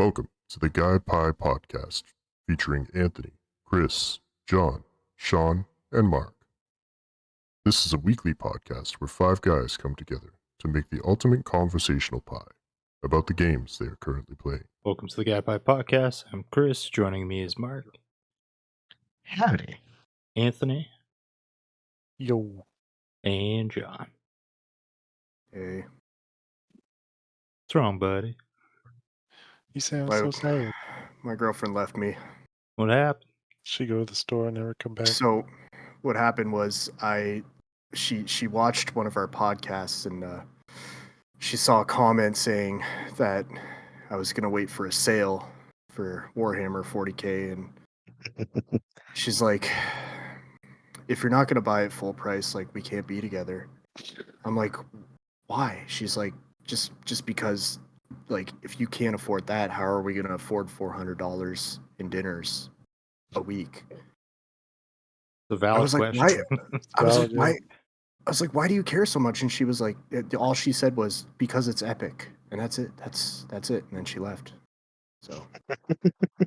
Welcome to the Guy Pie Podcast, featuring Anthony, Chris, John, Sean, and Mark. This is a weekly podcast where five guys come together to make the ultimate conversational pie about the games they are currently playing. Welcome to the Guy Pie Podcast. I'm Chris. Joining me is Mark, Howdy. Anthony, Yo. and John. Hey. What's wrong, buddy? You sound so sad. My girlfriend left me. What happened? She go to the store and never come back. So what happened was she watched one of our podcasts and she saw a comment saying that I was gonna wait for a sale for Warhammer 40K, and she's like, if you're not gonna buy it full price, like, we can't be together. I'm like, why? She's like, just because, like, if you can't afford that, how are we gonna afford $400 in dinners a week? The valid question. I was like, why do you care so much? And she was like, all she said was, because it's epic, and that's it. That's it. And then she left. So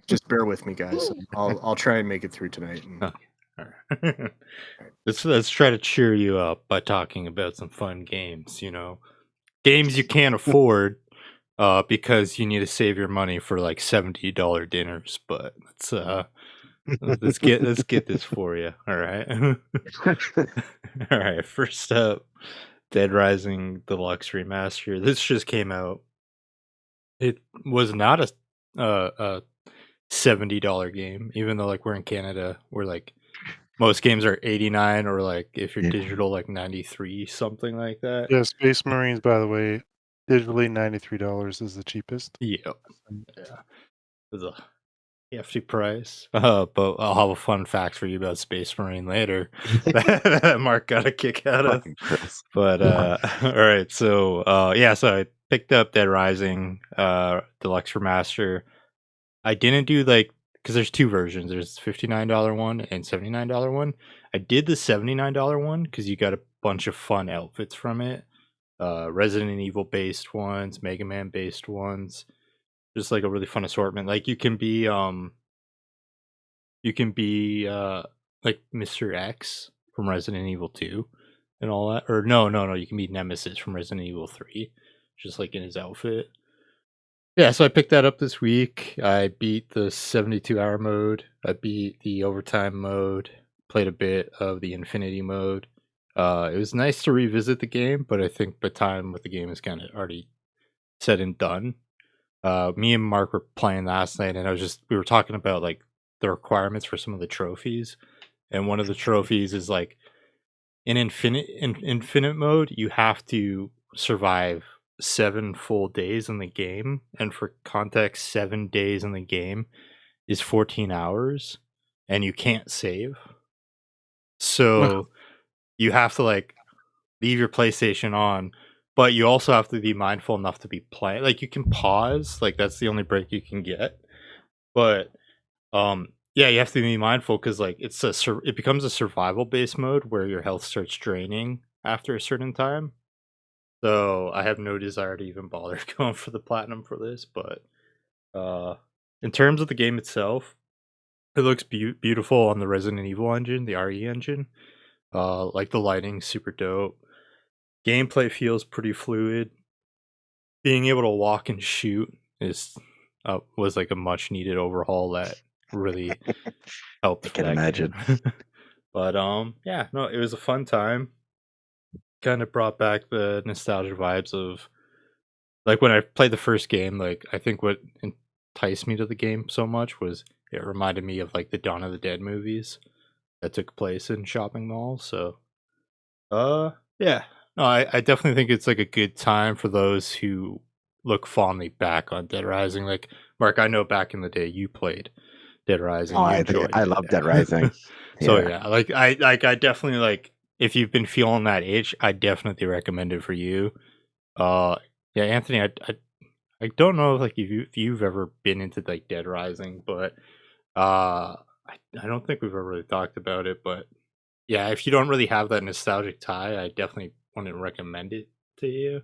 just bear with me, guys. I'll try and make it through tonight. And... Okay. All right. Let's try to cheer you up by talking about some fun games. You know, games you can't afford because you need to save your money for like $70 dinners. But let's get this for you. All right. All right. First up, Dead Rising Deluxe Remaster. This just came out. It was not a $70 game, even though, like, we're in Canada, where like most games are $89, or like if you're digital, like $93, something like that. Yeah, Space Marines, by the way, digitally $93 is the cheapest. Yeah. It's a hefty price. But I'll have a fun fact for you about Space Marine later that Mark got a kick out of. But all right, so so I picked up Dead Rising Deluxe Remaster. I didn't do, like, because there's two versions. There's $59 one and $79 one. I did the $79 one because you got a bunch of fun outfits from it. Resident Evil based ones, Mega Man based ones. Just like a really fun assortment. Like, you can be like Mr. X from Resident Evil 2 and all that. Or no, you can be Nemesis from Resident Evil 3, just like in his outfit. Yeah, so I picked that up this week. I beat the 72-hour mode. I beat the overtime mode. Played a bit of the infinity mode. It was nice to revisit the game, but I think the time with the game is kind of already said and done. Me and Mark were playing last night, and we were talking about, like, the requirements for some of the trophies. And one of the trophies is, like, in infinite mode, you have to survive 7 full days in the game, and for context, 7 days in the game is 14 hours, and you can't save. So you have to, like, leave your PlayStation on, but you also have to be mindful enough to be playing. Like, you can pause, like, that's the only break you can get, but you have to be mindful because, like, it becomes a survival based mode where your health starts draining after a certain time. So I have no desire to even bother going for the platinum for this, but in terms of the game itself, it looks beautiful on the Resident Evil engine, the RE engine. Like, the lighting's super dope. Gameplay feels pretty fluid. Being able to walk and shoot was like a much needed overhaul that really helped. I can imagine. But it was a fun time. Kind of brought back the nostalgia vibes of, like, when I played the first game. Like, I think what enticed me to the game so much was it reminded me of, like, the Dawn of the Dead movies that took place in shopping malls. So I definitely think it's, like, a good time for those who look fondly back on Dead Rising. Like, Mark, I know back in the day you played Dead Rising. I love Dead Rising. So I definitely, like, if you've been feeling that itch, I definitely recommend it for you. Anthony, I don't know if you've ever been into, like, Dead Rising, but I don't think we've ever really talked about it. But yeah, if you don't really have that nostalgic tie, I definitely want to recommend it to you.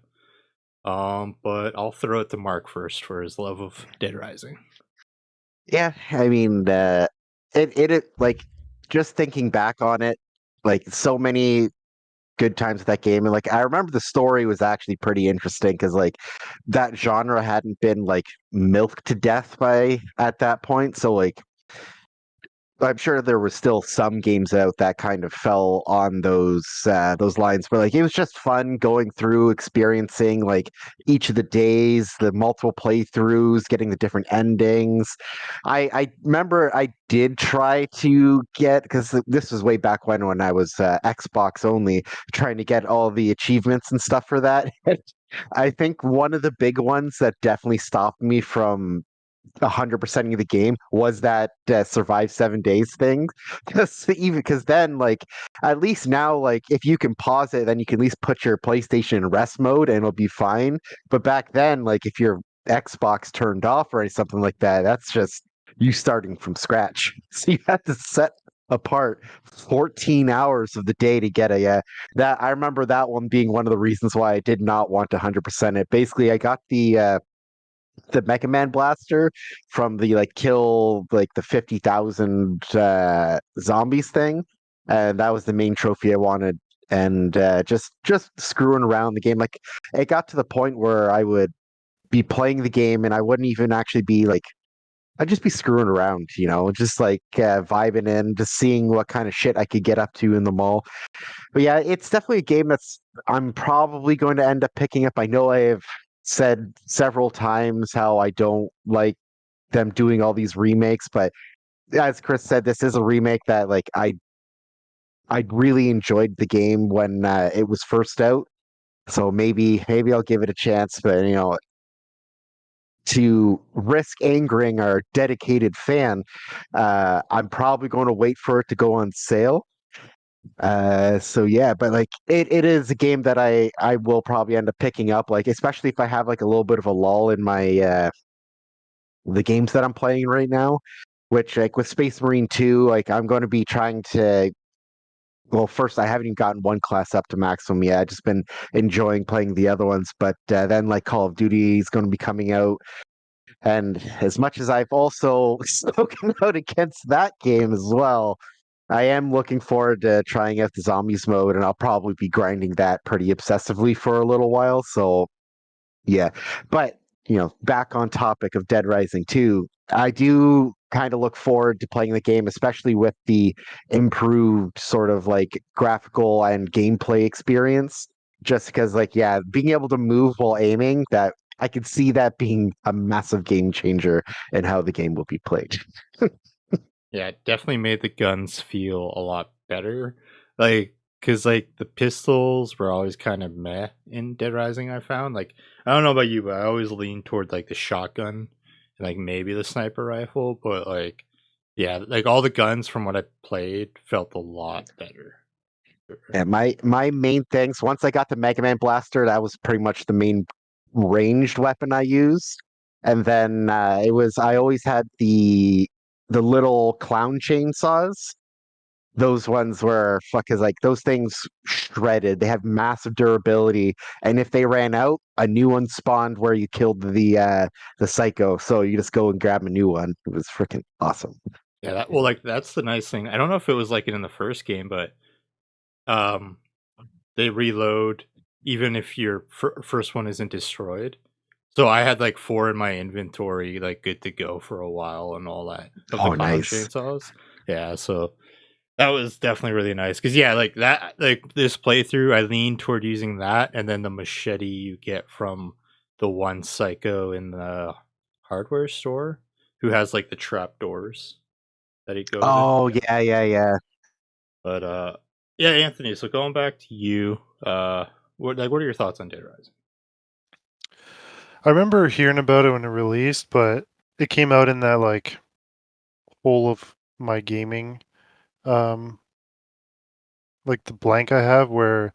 But I'll throw it to Mark first for his love of Dead Rising. Yeah, I mean, it like just thinking back on it, like so many good times with that game, and like I remember the story was actually pretty interesting because like that genre hadn't been like milked to death by at that point, so like I'm sure there was still some games out that kind of fell on those lines, but like it was just fun going through, experiencing like each of the days, the multiple playthroughs, getting the different endings. I remember I did try to get because this was way back when I was Xbox only, trying to get all the achievements and stuff for that. I think one of the big ones that definitely stopped me from 100% of the game was that survive 7 days thing. Because then like at least now like if you can pause it, then you can at least put your PlayStation in rest mode and it'll be fine. But back then, like if your Xbox turned off or something like that, that's just you starting from scratch. So you had to set apart 14 hours of the day to get a that I remember that one being one of the reasons why I did not want to 100% it. Basically, I got the Mega Man blaster from the like kill like the 50,000 zombies thing, and that was the main trophy I wanted. And just screwing around the game, like it got to the point where I would be playing the game and I wouldn't even actually be like I'd just be screwing around, just like vibing in, just seeing what kind of shit I could get up to in the mall. But yeah, it's definitely a game that's I'm probably going to end up picking up. I know I have said several times how I don't like them doing all these remakes, but as Chris said, this is a remake that like I really enjoyed the game when it was first out. So maybe I'll give it a chance, but to risk angering our dedicated fan, I'm probably going to wait for it to go on sale. So yeah, but like it is a game that I will probably end up picking up, like especially if I have like a little bit of a lull in my the games that I'm playing right now, which like with Space Marine 2, like I'm going to be trying to well, first I haven't even gotten one class up to maximum yet. I've just been enjoying playing the other ones, but then like Call of Duty is going to be coming out, and as much as I've also spoken out against that game as well, I am looking forward to trying out the zombies mode, and I'll probably be grinding that pretty obsessively for a little while. So, yeah. But, back on topic of Dead Rising 2, I do kind of look forward to playing the game, especially with the improved sort of like graphical and gameplay experience. Just because, like, yeah, being able to move while aiming, that I could see that being a massive game changer in how the game will be played. Yeah, it definitely made the guns feel a lot better. Like, because like the pistols were always kind of meh in Dead Rising. I found like I don't know about you, but I always lean toward like the shotgun and like maybe the sniper rifle. But like, yeah, like all the guns from what I played felt a lot better. And my main things, once I got the Mega Man Blaster, that was pretty much the main ranged weapon I used. And then I always had the little clown chainsaws. Those ones were fuck is like those things shredded. They have massive durability, and if they ran out, a new one spawned where you killed the psycho. So you just go and grab a new one. It was freaking awesome. Yeah, that well, like that's the nice thing. I don't know if it was like it in the first game, but um, they reload even if your first one isn't destroyed. So I had like 4 in my inventory, like good to go for a while and all that of the Oh, clown nice. chainsaws. Yeah, so that was definitely really nice because yeah, like that, like this playthrough, I leaned toward using that, and then the machete you get from the one psycho in the hardware store who has like the trap doors that he goes in. Oh yeah. But yeah, Anthony. So going back to you, what are your thoughts on Dead Rising? I remember hearing about it when it released, but it came out in that like whole of my gaming, um, like the blank I have where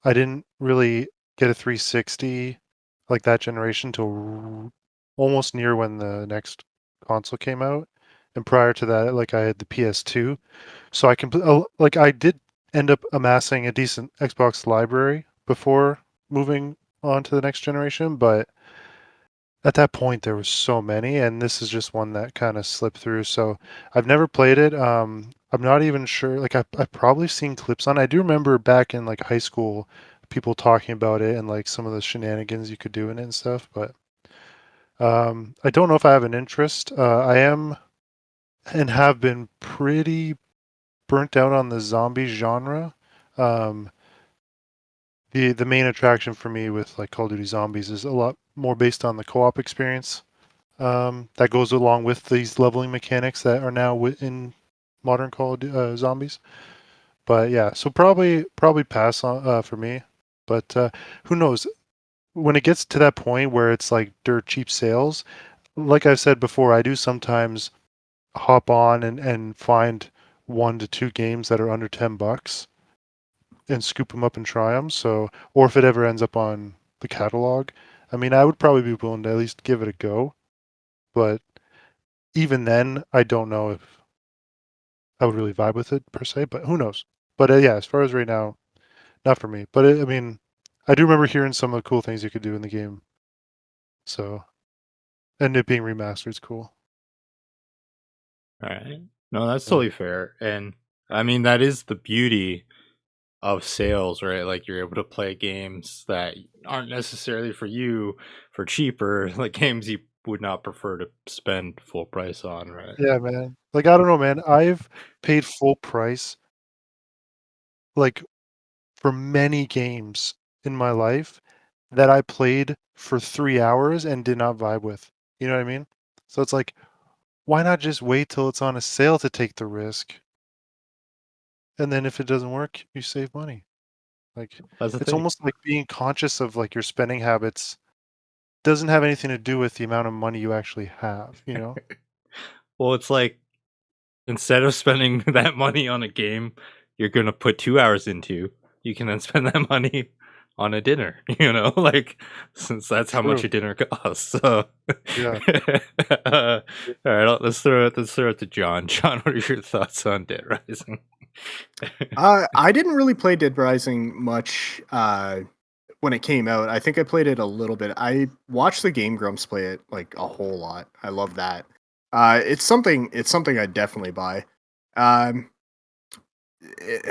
I didn't really get a 360 like that generation till almost near when the next console came out. And prior to that, like I had the PS2, so like I did end up amassing a decent Xbox library before moving on to the next generation, but at that point there was so many, and this is just one that kind of slipped through. So I've never played it. I'm not even sure. Like I've probably seen clips on. I do remember back in like high school, people talking about it and like some of the shenanigans you could do in it and stuff. But I don't know if I have an interest. I am and have been pretty burnt out on the zombie genre. Um, the main attraction for me with like Call of Duty Zombies is a lot more based on the co-op experience that goes along with these leveling mechanics that are now in modern Call of Zombies. But yeah, so probably pass on for me. But who knows? When it gets to that point where it's like dirt cheap sales, like I've said before, I do sometimes hop on and find 1 to 2 games that are under $10 and scoop them up and try them. So, or if it ever ends up on the catalog, I mean, I would probably be willing to at least give it a go. But even then, I don't know if I would really vibe with it per se. But who knows? But yeah, as far as right now, not for me. But I mean, I do remember hearing some of the cool things you could do in the game. So, and it being remastered is cool. All right. No, that's Yeah. totally fair. And I mean, that is the beauty of sales, right? Like you're able to play games that aren't necessarily for you for cheaper, like games you would not prefer to spend full price on, right? Yeah, man. Like I don't know, man. I've paid full price like for many games in my life that I played for 3 hours and did not vibe with. You know what I mean? So it's like, why not just wait till it's on a sale to take the risk? And then if it doesn't work, you save money. Like That's the it's thing. almost like being conscious of like your spending habits doesn't have anything to do with the amount of money you actually have, you know? Well, it's like instead of spending that money on a game you're gonna put 2 hours into, you can then spend that money on a dinner, like since that's how much True. a dinner costs. So Yeah. all right, let's throw it to John. John, what are your thoughts on Dead Rising? I didn't really play Dead Rising much when it came out. I think I played it a little bit. I watched the Game Grumps play it like a whole lot. I love that. It's something. It's something I'd definitely buy. Um,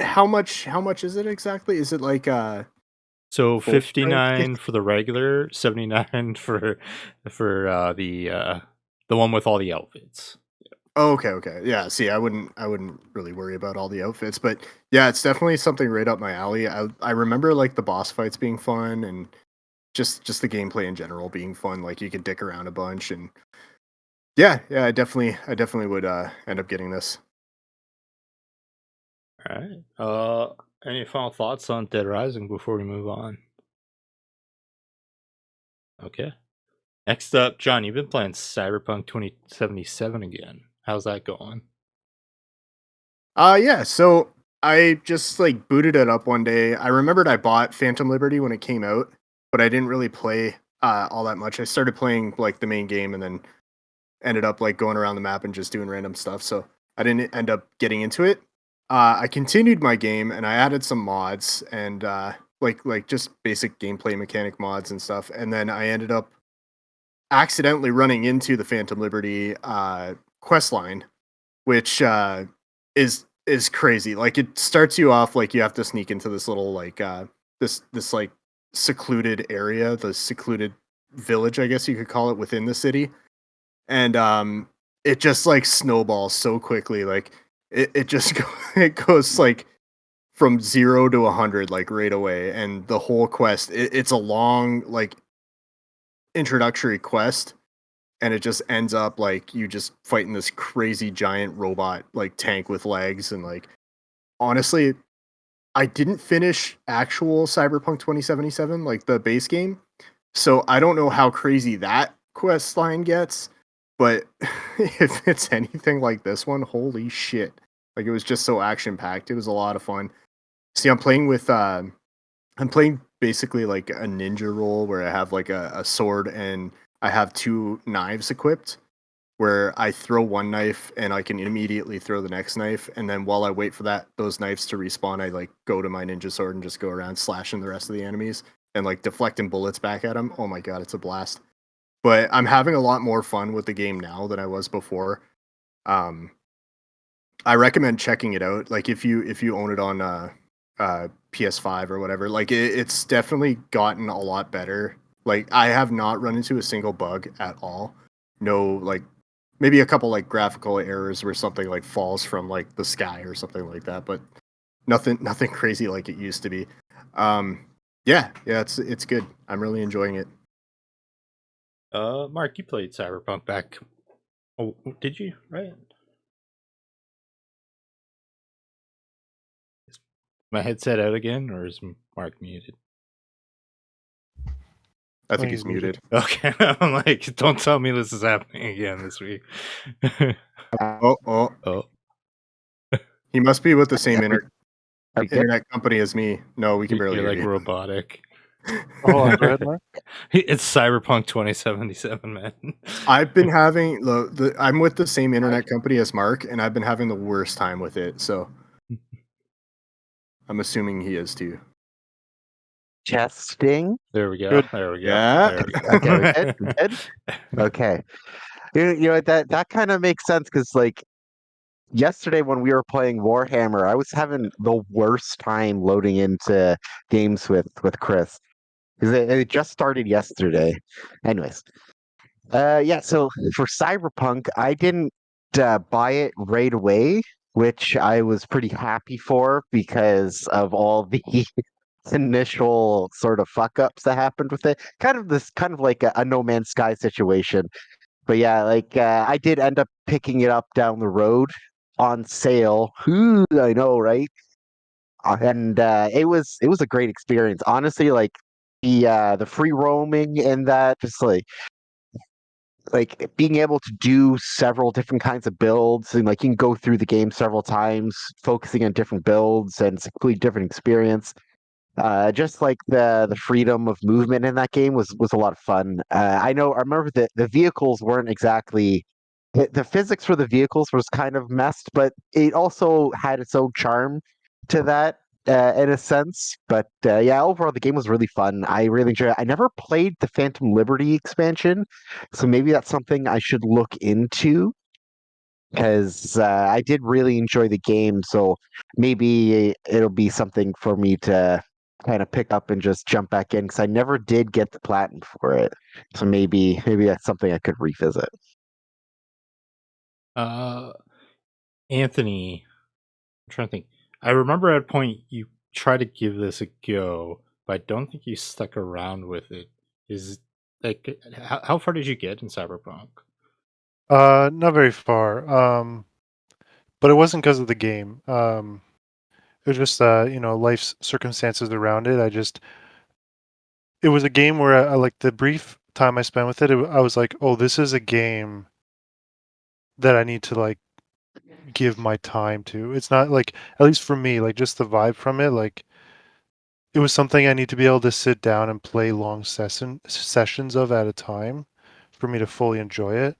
how much is it exactly? Is it like So full price? 59 for the regular, 79 for the one with all the outfits. Oh, okay. Yeah, see, I wouldn't really worry about all the outfits, but yeah, it's definitely something right up my alley. I remember like the boss fights being fun and just the gameplay in general being fun. Like you could dick around a bunch and yeah, I definitely would end up getting this. All right. Any final thoughts on Dead Rising before we move on? Okay. Next up, John, you've been playing Cyberpunk 2077 again. How's that going? Yeah, so I just like booted it up one day. I remembered I bought Phantom Liberty when it came out, but I didn't really play all that much. I started playing like the main game and then ended up like going around the map and just doing random stuff. So I didn't end up getting into it. I continued my game and I added some mods and like just basic gameplay mechanic mods and stuff. And then I ended up accidentally running into the Phantom Liberty quest line, which is crazy. Like it starts you off like you have to sneak into this little like this like secluded area, the secluded village, I guess you could call it, within the city. And it just like snowballs so quickly. Like it just it goes like from 0 to 100 like right away, and the whole quest it's a long like introductory quest, and it just ends up like you just fighting this crazy giant robot like tank with legs. And like honestly, I didn't finish actual Cyberpunk 2077 like the base game, so I don't know how crazy that quest line gets, but if it's anything like this one, holy shit. Like it was just so action packed. It was a lot of fun. See, I'm playing basically like a ninja role where I have like a sword and I have 2 knives equipped, where I throw one knife and I can immediately throw the next knife, and then while I wait for those knives to respawn, I like go to my ninja sword and just go around slashing the rest of the enemies. and like deflecting bullets back at him. Oh my god, it's a blast. But I'm having a lot more fun with the game now than I was before. I recommend checking it out. Like if you own it on PS5 or whatever, like it's definitely gotten a lot better. Like I have not run into a single bug at all. No, like maybe a couple like graphical errors where something like falls from like the sky or something like that, but nothing crazy like it used to be. Yeah, it's good. I'm really enjoying it. Mark, you played Cyberpunk back. Oh, did you? Right. Is my headset out again, or is Mark muted? I think he's muted. Okay, I'm like, don't tell me this is happening again this week. Oh, Oh, he must be with the same Are we good? internet company as me. No, we can barely you're hear like you. robotic. Oh, go ahead, Mark. It's Cyberpunk 2077, man. I've been having I'm with the same internet company as Mark, and I've been having the worst time with it. So I'm assuming he is too. Testing. There we go. Good. There we go. Yeah. There we go. Okay, we good? We good? Okay. You know that kind of makes sense because like yesterday when we were playing Warhammer, I was having the worst time loading into games with Chris because it just started yesterday. Anyways, yeah. So for Cyberpunk, I didn't buy it right away, which I was pretty happy for because of all the initial sort of fuck ups that happened with it. Kind of like a No Man's Sky situation. But yeah, like I did end up picking it up down the road on sale. Ooh, I know, right? And it was a great experience. Honestly, like the free roaming and that just like being able to do several different kinds of builds and like you can go through the game several times, focusing on different builds and it's a completely different experience. Just like the freedom of movement in that game was a lot of fun. I remember that the vehicles weren't exactly the physics for the vehicles was kind of messed, but it also had its own charm to that in a sense. But yeah, overall the game was really fun. I really enjoyed it. I never played the Phantom Liberty expansion, so maybe that's something I should look into because I did really enjoy the game. So maybe it'll be something for me to kind of pick up and just jump back in because I never did get the platinum for it. So maybe that's something I could revisit. Anthony, I'm trying to think. I remember at a point you tried to give this a go, but I don't think you stuck around with it. Is like how far did you get in Cyberpunk? Not very far. But it wasn't because of the game. It was just life's circumstances around it. It was a game where I like the brief time I spent with it. I was like, oh, this is a game that I need to like give my time to. It's not like, at least for me, like just the vibe from it, like it was something I need to be able to sit down and play long sessions of at a time for me to fully enjoy it.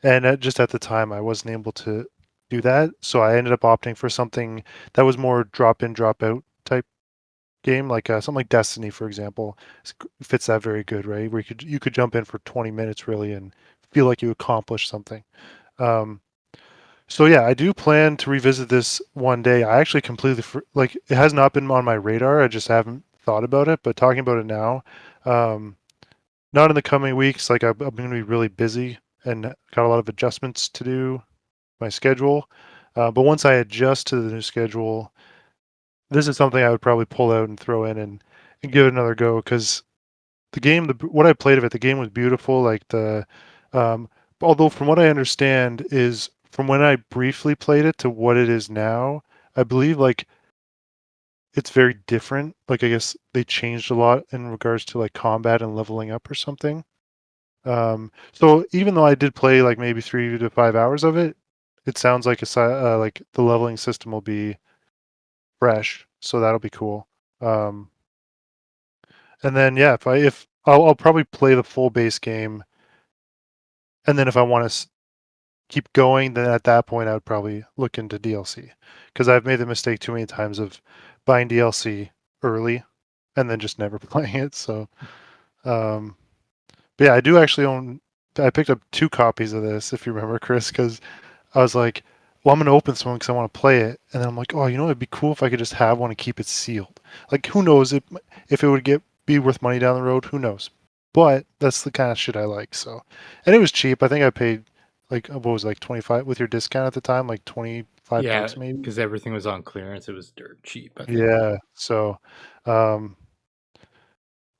And just at the time, I wasn't able to do that, so I ended up opting for something that was more drop in, drop out type game, like something like Destiny, for example, fits that very good, right? Where you could jump in for 20 minutes really and feel like you accomplished something. Um, so yeah, I do plan to revisit this one day. I actually completely like it has not been on my radar. I just haven't thought about it. But talking about it now, um, not in the coming weeks. Like I'm going to be really busy and got a lot of adjustments to do my schedule. But once I adjust to the new schedule, this is something I would probably pull out and throw in and give it another go because the game, what I played of it, the game was beautiful. Like um, although from what I understand is from when I briefly played it to what it is now, I believe like it's very different. Like I guess they changed a lot in regards to like combat and leveling up or something. So even though I did play like maybe 3 to 5 hours of it, it sounds like like the leveling system will be fresh, so that'll be cool. Um, and then yeah, if I'll probably play the full base game, and then if I want to keep going, then at that point I would probably look into DLC because I've made the mistake too many times of buying DLC early and then just never playing it. So, but yeah, I do actually own. I picked up 2 copies of this, if you remember, Chris, because I was like, well, I'm going to open some because I want to play it. And then I'm like, oh, it'd be cool if I could just have one and keep it sealed. Like, who knows if it would be worth money down the road? Who knows? But that's the kind of shit I like. So, and it was cheap. I think I paid like, what was it, like 25 with your discount at the time, like 25 Yeah, bucks maybe. because everything was on clearance. It was dirt cheap, I think. Yeah. So, but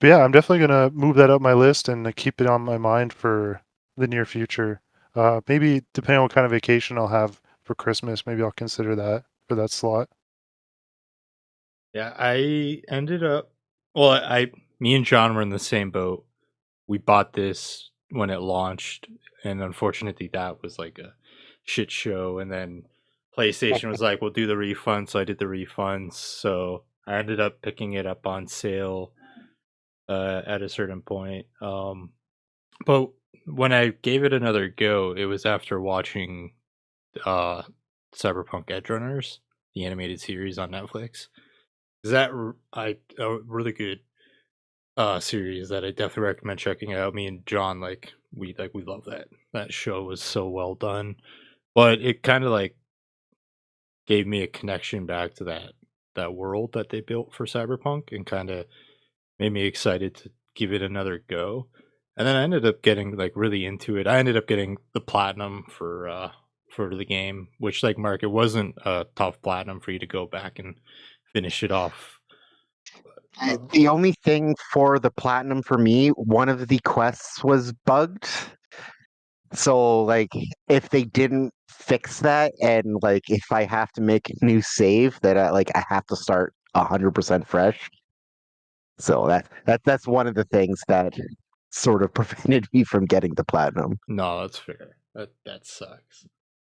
yeah, I'm definitely gonna move that up my list and keep it on my mind for the near future. Maybe depending on what kind of vacation I'll have for Christmas, maybe I'll consider that for that slot. Yeah, I ended up. Well, me and John were in the same boat. We bought this when it launched, and unfortunately, that was like a shit show. And then PlayStation was like, "We'll do the refund," so I did the refunds. So I ended up picking it up on sale at a certain point. But when I gave it another go, it was after watching uh, Cyberpunk Edgerunners, the animated series on Netflix. Is that a really good series that I definitely recommend checking out. Me and John we love that. That show was so well done. But it kind of like gave me a connection back to that world that they built for Cyberpunk and kind of made me excited to give it another go. And then I ended up getting like really into it. I ended up getting the platinum for the game, which like Mark, it wasn't a tough platinum for you to go back and finish it off. The only thing for the platinum for me, one of the quests was bugged. So like if they didn't fix that and like if I have to make a new save that I have to start 100% fresh. So that's one of the things that sort of prevented me from getting the platinum. No, that's fair. That sucks.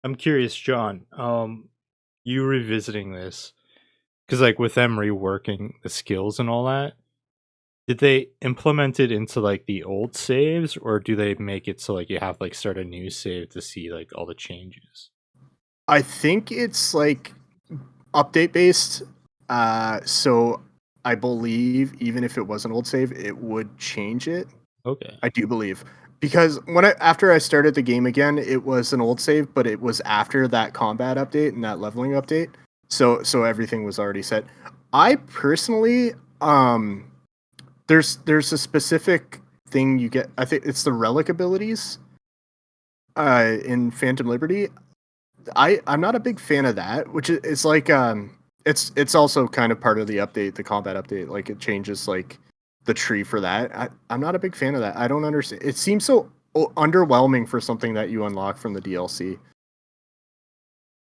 I'm curious, John. You revisiting this because, like, with them reworking the skills and all that, did they implement it into like the old saves, or do they make it so like you have to like start a new save to see like all the changes? I think it's like update based. So I believe even if it was an old save, it would change it. Okay. I do believe because after I started the game again, it was an old save, but it was after that combat update and that leveling update. So everything was already set. I personally, there's a specific thing you get. I think it's the relic abilities. In Phantom Liberty, I'm not a big fan of that. Which is it's like it's also kind of part of the update, the combat update. Like it changes like the tree for that. I'm not a big fan of that. I don't understand. It seems so underwhelming for something that you unlock from the DLC.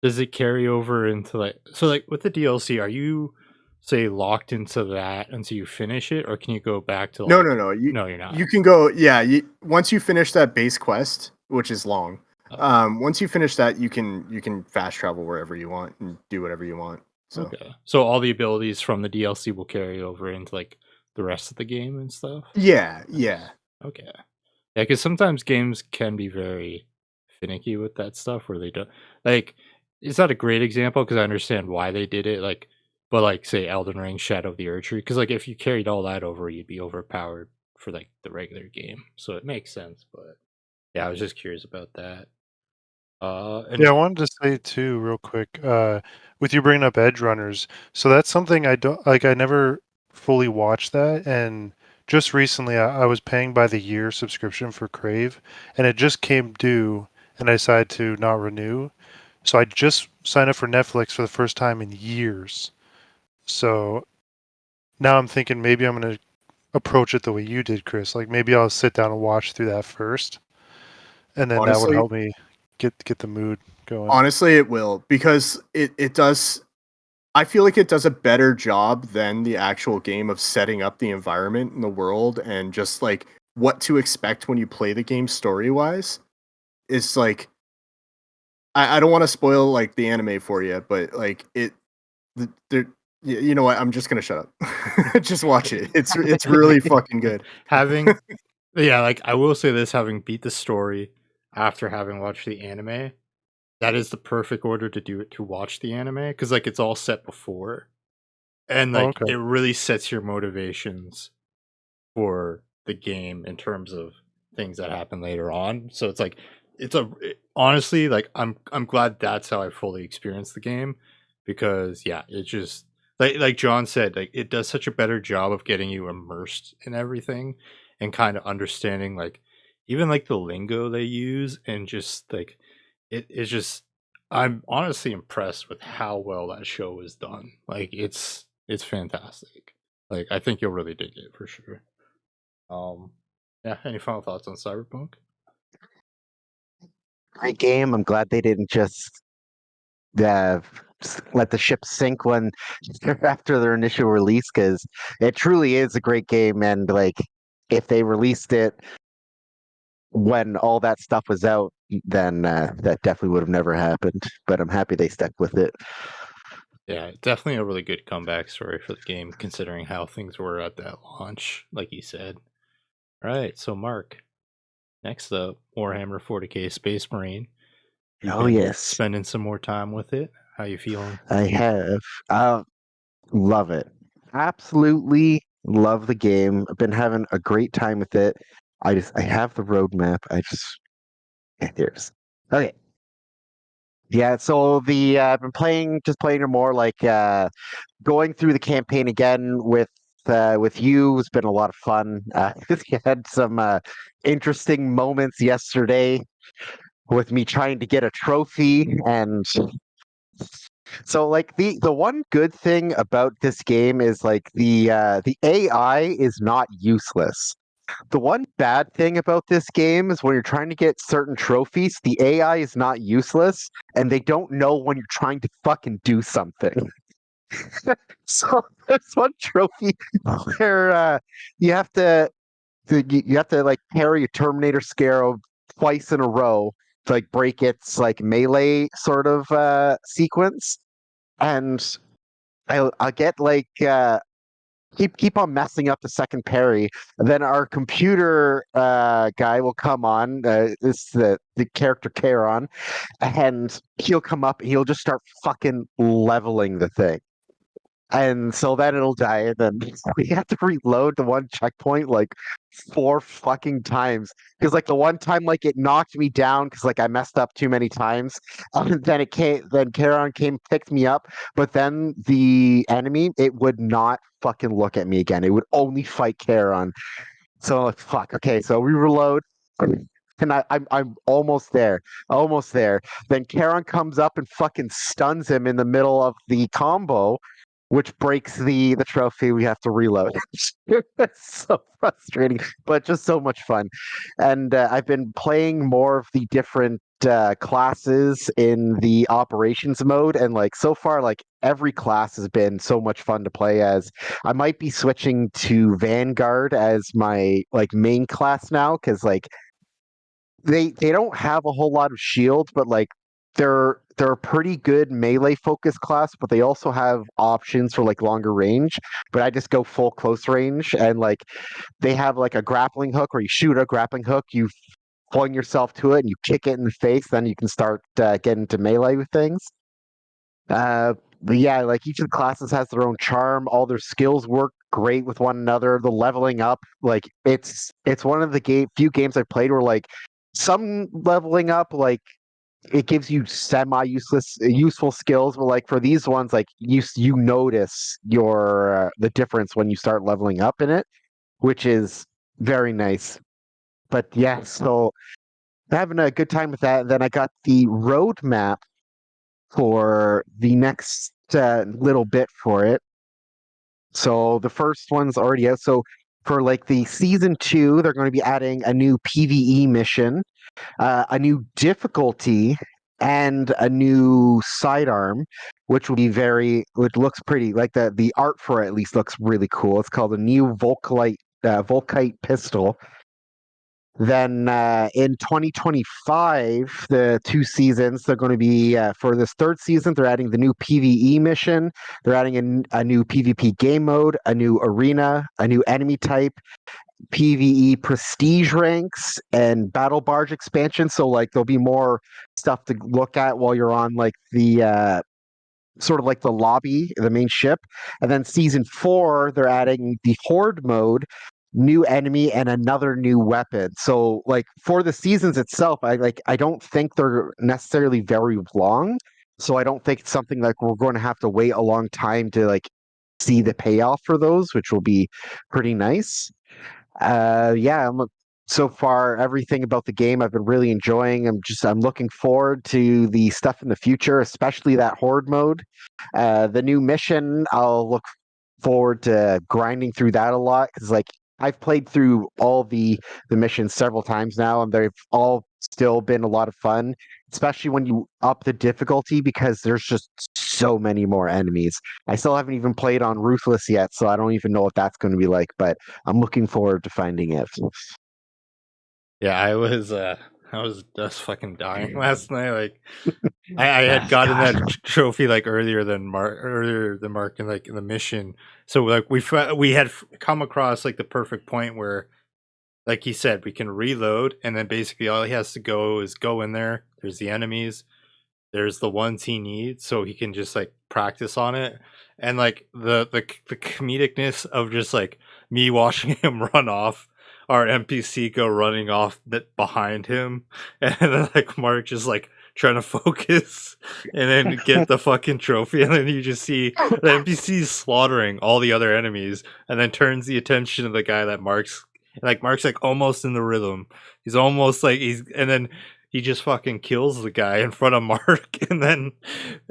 Does it carry over into like with the DLC? Are you say locked into that until you finish it, or can you go back to No, like? no, no. No, you're not. You can go. Yeah, once you finish that base quest, which is long. Oh. Once you finish that, you can fast travel wherever you want and do whatever you want. So Okay. So all the abilities from the DLC will carry over into like the rest of the game and stuff? yeah, yeah. Okay. Yeah, because sometimes games can be very finicky with that stuff where they don't like it's not a great example because I understand why they did it, like but like say Elden Ring, Shadow of the Erdtree, because like if you carried all that over, you'd be overpowered for like the regular game. So it makes sense, but yeah, I was just curious about that. Yeah, I And wanted to say too, real quick, with you bringing up Edge Runners. So that's something I don't like. I never fully watched that, and just recently I was paying by the year subscription for Crave, and it just came due, and I decided to not renew. So I just signed up for Netflix for the first time in years. So now I'm thinking maybe I'm gonna approach it the way you did, Chris. Like maybe I'll sit down and watch through that first, and then that would Honestly, help me get the mood going. honestly, it will because it does. I feel like it does a better job than the actual game of setting up the environment and the world and just like what to expect when you play the game story wise. It's like I don't want to spoil like the anime for you, but like there. You know what? I'm just gonna shut up. Just watch it. It's really fucking good. having yeah, like I will say this, having beat the story after having watched the anime, that is the perfect order to do it to watch the anime because like it's all set before. And Oh, like okay. it really sets your motivations for the game in terms of things that happen later on. So it's like honestly, like I'm glad that's how I fully experienced the game, because yeah, it just like John said, like it does such a better job of getting you immersed in everything and kind of understanding like even like the lingo they use, and just like it is just I'm honestly impressed with how well that show is done. Like it's fantastic. Like I think you'll really dig it for sure. Yeah. Any final thoughts on Cyberpunk? Great game. I'm glad they didn't uh, just let the ship sink when after their initial release, because it truly is a great game. And like, if they released it when all that stuff was out, then that definitely would have never happened. But I'm happy they stuck with it. Yeah, definitely a really good comeback story for the game, considering how things were at that launch, like you said. All right, so Mark, next up, Warhammer 40k Space Marine. You've Oh been yes, spending some more time with it. How you feeling? I have. Love it. Absolutely love the game. I've been having a great time with it. I have the roadmap. There's okay. Yeah, so the I've been playing it more, like going through the campaign again with you has been a lot of fun. We had some interesting moments yesterday with me trying to get a trophy, and so like the one good thing about this game is like the AI is not useless. The one bad thing about this game is when you're trying to get certain trophies, the AI is not useless, and they don't know when you're trying to fucking do something. So there's one trophy where you have to you have to like parry a Terminator Scarab twice in a row to like break its like melee sort of sequence, and I get like keep on messing up the second parry. And then our computer guy will come on. This the character Charon, and he'll come up and he'll just start fucking leveling the thing. And so then it'll die, and then we have to reload the one checkpoint like 4 fucking times. Because like the one time, like it knocked me down because like I messed up too many times. And then it came, then Charon came, picked me up, but then the enemy, it would not fucking look at me again. It would only fight Charon. So like fuck. Okay, so we reload. And I'm almost there, almost there. Then Charon comes up and fucking stuns him in the middle of the combo, which breaks the trophy. We have to reload. It's so frustrating, but just so much fun. And I've been playing more of the different classes in the operations mode, and like so far, like every class has been so much fun to play as. I might be switching to Vanguard as my like main class now, because like they don't have a whole lot of shields, but like they're a pretty good melee focused class, but they also have options for like longer range. But I just go full close range, and like they have like a grappling hook where you shoot a grappling hook, you fling yourself to it and you kick it in the face, then you can start getting to melee with things. But yeah, like each of the classes has their own charm. All their skills work great with one another. The leveling up, like it's one of the few games I've played where like some leveling up, like it gives you semi useless useful skills, but like for these ones, like you notice your the difference when you start leveling up in it, which is very nice. But yeah, so having a good time with that. And then I got the roadmap for the next little bit for it. So the first one's already out. So for like the season 2, they're going to be adding a new PVE mission, a new difficulty, and a new sidearm, which will be which looks pretty. Like the art for it at least looks really cool. It's called a new Volkite pistol. Then in 2025, the 2 seasons, they're going to be for this third season, they're adding the new PvE mission. They're adding a new PvP game mode, a new arena, a new enemy type, PvE prestige ranks, and battle barge expansion. So like there'll be more stuff to look at while you're on like sort of like the lobby, the main ship. And then season 4, they're adding the horde mode, new enemy, and another new weapon. So like for the seasons itself, I don't think they're necessarily very long. So I don't think it's something like we're going to have to wait a long time to like see the payoff for those, which will be pretty nice. Yeah, so far everything about the game I've been really enjoying. I'm looking forward to the stuff in the future, especially that horde mode. The new mission, I'll look forward to grinding through that a lot because like I've played through all the missions several times now, and they've all still been a lot of fun, especially when you up the difficulty because there's just so many more enemies. I still haven't even played on Ruthless yet, so I don't even know what that's going to be like, but I'm looking forward to finding it. Yeah, I was just fucking dying last night. Like I had gotten that trophy like earlier than Mark in like in the mission. So like we had come across like the perfect point where, like he said, we can reload, and then basically all he has to go is go in there. There's the enemies, there's the ones he needs, so he can just like practice on it. And like the comedicness of just like me watching him run off, our NPC go running off behind him, and then like Mark just like trying to focus and then get the fucking trophy, and then you just see the NPC slaughtering all the other enemies, and then turns the attention of the guy that Mark's like almost in the rhythm. He's almost like and then he just fucking kills the guy in front of Mark, and then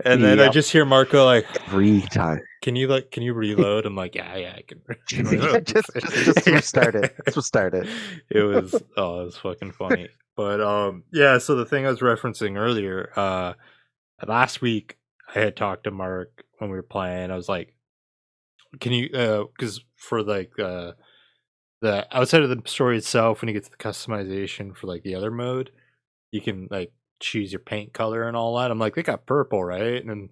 I just hear Mark go like, every time. Can you reload? I'm like, yeah, I can reload. just restart it. Just restart it. It was it was fucking funny. But yeah, so the thing I was referencing earlier, last week I had talked to Mark when we were playing. I was like, can you because for like the outside of the story itself, when you get to the customization for like the other mode, you can like choose your paint color and all that. I'm like, they got purple, right? And then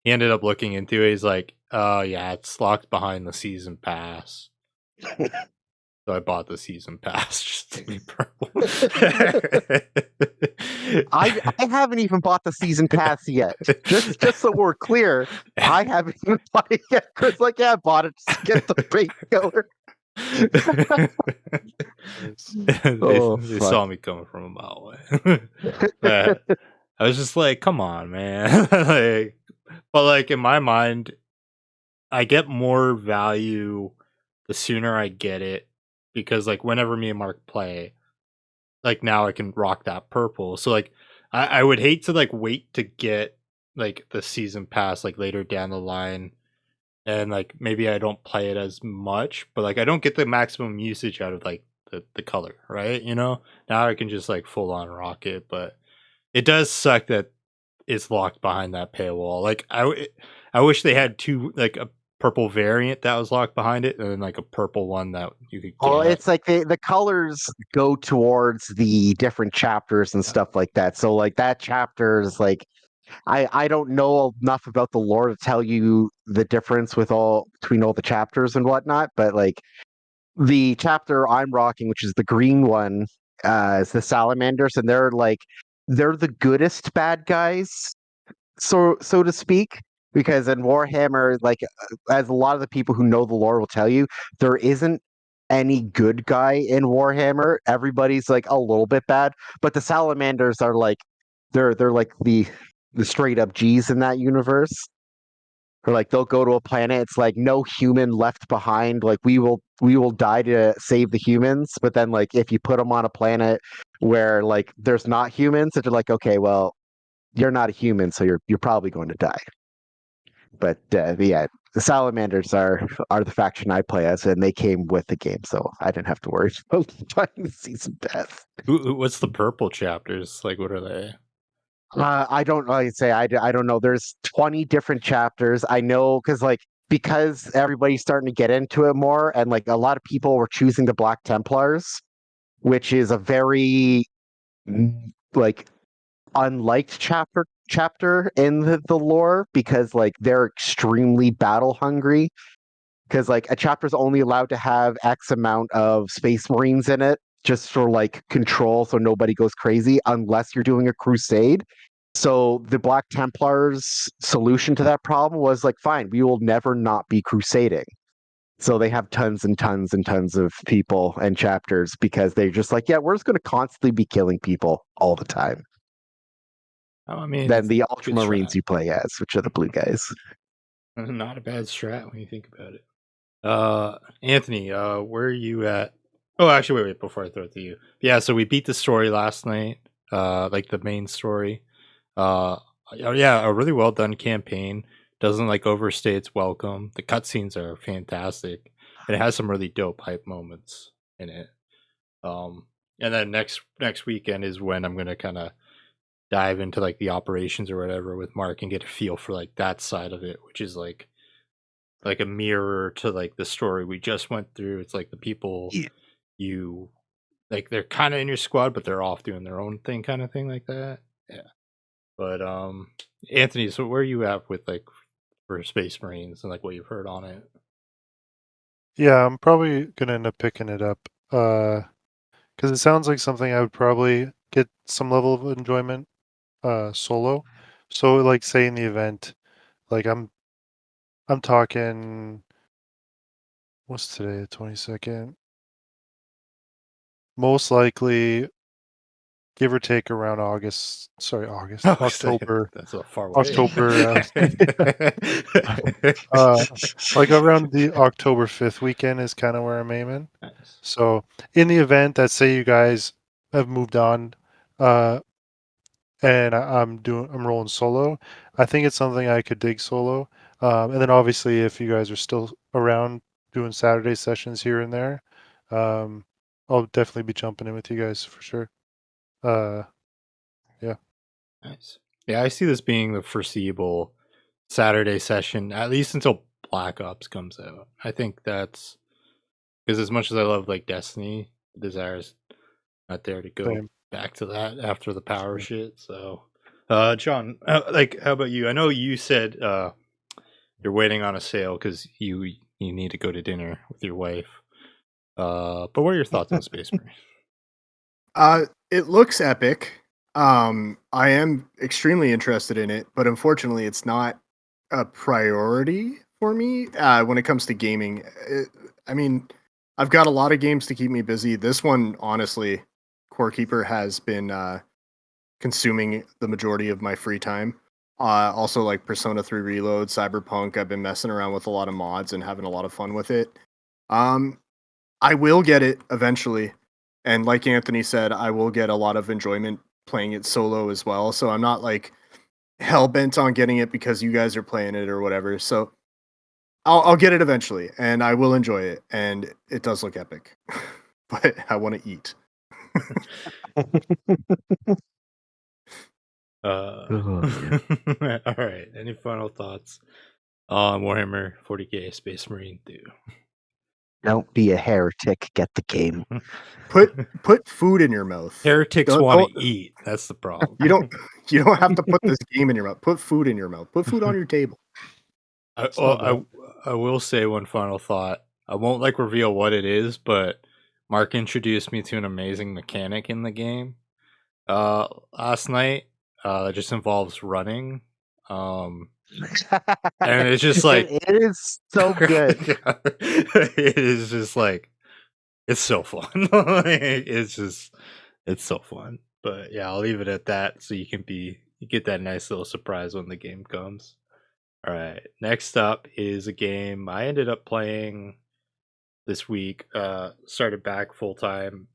he ended up looking into it. He's like, oh yeah, it's locked behind the season pass. So I bought the season pass just to be purple. I haven't even bought the season pass yet. Just so we're clear, I haven't even bought it yet. Chris like, yeah, I bought it just to get the paint color. They saw me coming from a mile away. I was just like, come on, man. Like, but like in my mind, I get more value the sooner I get it, because like whenever me and Mark play, like now I can rock that purple. So like I would hate to like wait to get like the season pass like later down the line, and like maybe I don't play it as much, but like I don't get the maximum usage out of like the color, right? You know, now I can just like full on rock it, but it does suck that it's locked behind that paywall. Like I wish they had two, like a purple variant that was locked behind it, and then like a purple one that you could get. Well, it's like the colors go towards the different chapters and stuff like that. So like that chapter is like, I don't know enough about the lore to tell you the difference between all the chapters and whatnot, but like the chapter I'm rocking, which is the green one, is the salamanders, and they're the goodest bad guys, so to speak. Because in Warhammer, like as a lot of the people who know the lore will tell you, there isn't any good guy in Warhammer. Everybody's like a little bit bad, but the salamanders are like they're like the straight up G's in that universe. Or like they'll go to a planet, it's like no human left behind. Like we will die to save the humans, but then like if you put them on a planet where like there's not humans, they're like, okay, well, you're not a human, so you're probably going to die. But yeah, the salamanders are the faction I play as, and they came with the game, so I didn't have to worry about buying the season pass. What's the purple chapters? Like, what are they? I don't like say I don't know. There's 20 different chapters. I know because everybody's starting to get into it more, and like a lot of people were choosing the Black Templars, which is a very like unliked chapter in the lore, because like they're extremely battle hungry. Because like a chapter is only allowed to have X amount of Space Marines in it, just for like control, so nobody goes crazy, unless you're doing a crusade. So the Black Templars' solution to that problem was like, fine, we will never not be crusading. So they have tons and tons and tons of people and chapters because they're just like, yeah, we're just going to constantly be killing people all the time. I mean, Then the good Ultramarines strat. you play as, which are the blue guys. Not a bad strat when you think about it. Anthony, where are you at? Oh, actually, wait, before I throw it to you. Yeah, so we beat the story last night, like the main story. Yeah, a really well done campaign. Doesn't like overstay its welcome. The cutscenes are fantastic. And it has some really dope hype moments in it. And then next weekend is when I'm gonna kind of dive into like the operations or whatever with Mark and get a feel for like that side of it, which is like a mirror to like the story we just went through. It's like the people Yeah. you like they're kind of in your squad, but they're off doing their own thing, kind of thing like that. Yeah. But Anthony, so where are you at with like for Space Marines and like what you've heard on it? Yeah, I'm probably gonna end up picking it up. Because it sounds like something I would probably get some level of enjoyment solo. So like say in the event, like I'm talking what's today, the 22nd? Most likely give or take around August, Oh, October, that's a far away. October, like around the October 5th weekend is kind of where I'm aiming. Nice. So in the event that say you guys have moved on, and I'm rolling solo, I think it's something I could dig solo. And then obviously if you guys are still around doing Saturday sessions here and there, I'll definitely be jumping in with you guys for sure. Yeah. Nice. Yeah, I see this being the foreseeable Saturday session, at least until Black Ops comes out. I think that's because as much as I love like Destiny, the desire's not there to go Same. back to that after the power Same. shit. So, John, like, how about you? I know you said you're waiting on a sale because you need to go to dinner with your wife. But what are your thoughts on Space Marine? It looks epic. I am extremely interested in it, but unfortunately, it's not a priority for me when it comes to gaming. I mean, I've got a lot of games to keep me busy. This one, honestly, Core Keeper has been consuming the majority of my free time. Also, like Persona 3 Reload, Cyberpunk, I've been messing around with a lot of mods and having a lot of fun with it. Um, I will get it eventually. And like Anthony said, I will get a lot of enjoyment playing it solo as well. So I'm not like hell bent on getting it because you guys are playing it or whatever. So I'll get it eventually and I will enjoy it. And it does look epic, but I want to eat. Oh, yeah. All right. Any final thoughts on Warhammer 40k Space Marine 2? Don't be a heretic. Get the game. Put food in your mouth. Heretics Don't, want don't to eat. That's the problem. you don't have to put this game in your mouth. Put food in your mouth. Put food on your table. It's not bad. I will say one final thought. I won't like reveal what it is, but Mark introduced me to an amazing mechanic in the game last night. That just involves running. And it's just like it is so good. it is just like it's so fun. It's so fun. But yeah, I'll leave it at that so you get that nice little surprise when the game comes. All right. Next up is a game I ended up playing this week. Started back full time,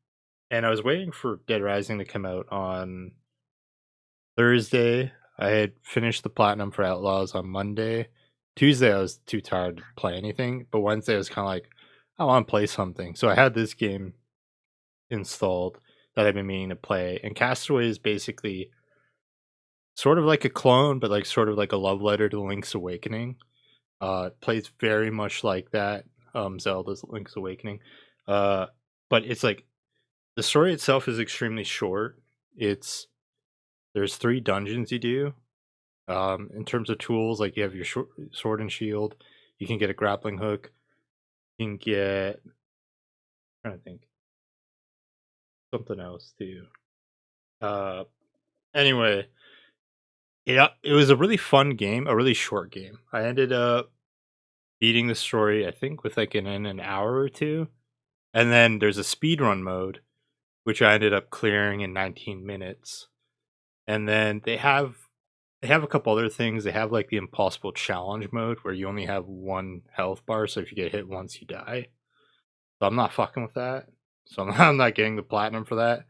and I was waiting for Dead Rising to come out on Thursday. I had finished the platinum for Outlaws on Monday. Tuesday, I was too tired to play anything, but Wednesday, I was kind of like, I want to play something. So I had this game installed that I've been meaning to play. And Castaway is basically sort of like a clone, but like sort of like a love letter to Link's Awakening. It plays very much like that. Zelda's Link's Awakening. But it's like the story itself is extremely short. There's 3 dungeons you do. In terms of tools, like you have your sword and shield, you can get a grappling hook, you can get I'm trying to think something else too. Anyway, Yeah, it was a really fun game, a really short game. I ended up beating the story, I think, with like in an hour or two. And then there's a speedrun mode, which I ended up clearing in 19 minutes. And then they have a couple other things. They have like the impossible challenge mode where you only have one health bar, so if you get hit once, you die. So I'm not fucking with that. So I'm not getting the platinum for that.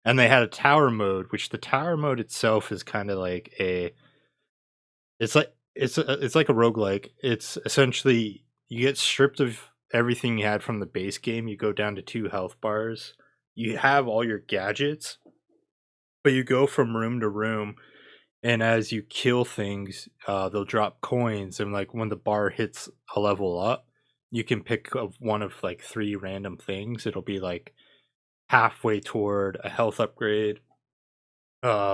And they had a tower mode, which the tower mode itself is kind of like it's like a roguelike. It's essentially you get stripped of everything you had from the base game. You go down to 2 health bars. You have all your gadgets, but you go from room to room, and as you kill things, they'll drop coins, and like when the bar hits a level up, you can pick of one of like 3 random things. It'll be like halfway toward a health upgrade,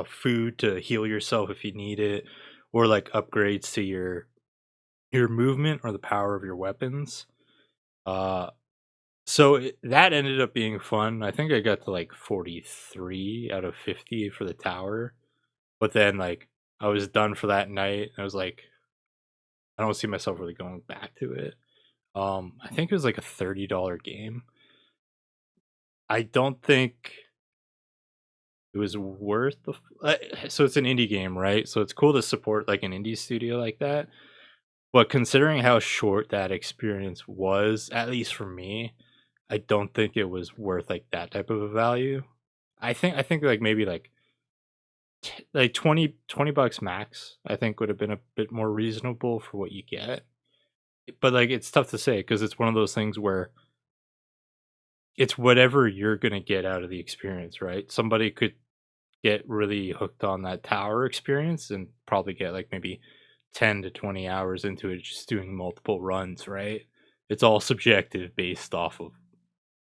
food to heal yourself if you need it, or like upgrades to your movement or the power of your weapons. Uh, that ended up being fun. I think I got to like 43 out of 50 for the tower, but then like I was done for that night. I was like, I don't see myself really going back to it. I think it was like a $30 game. I don't think it was worth so it's an indie game, right? So it's cool to support like an indie studio like that. But considering how short that experience was, at least for me, I don't think it was worth like that type of a value. I think like maybe like 20 bucks max, I think would have been a bit more reasonable for what you get. But like it's tough to say because it's one of those things where it's whatever you're going to get out of the experience, right? Somebody could get really hooked on that tower experience and probably get like maybe 10 to 20 hours into it just doing multiple runs, right? It's all subjective based off of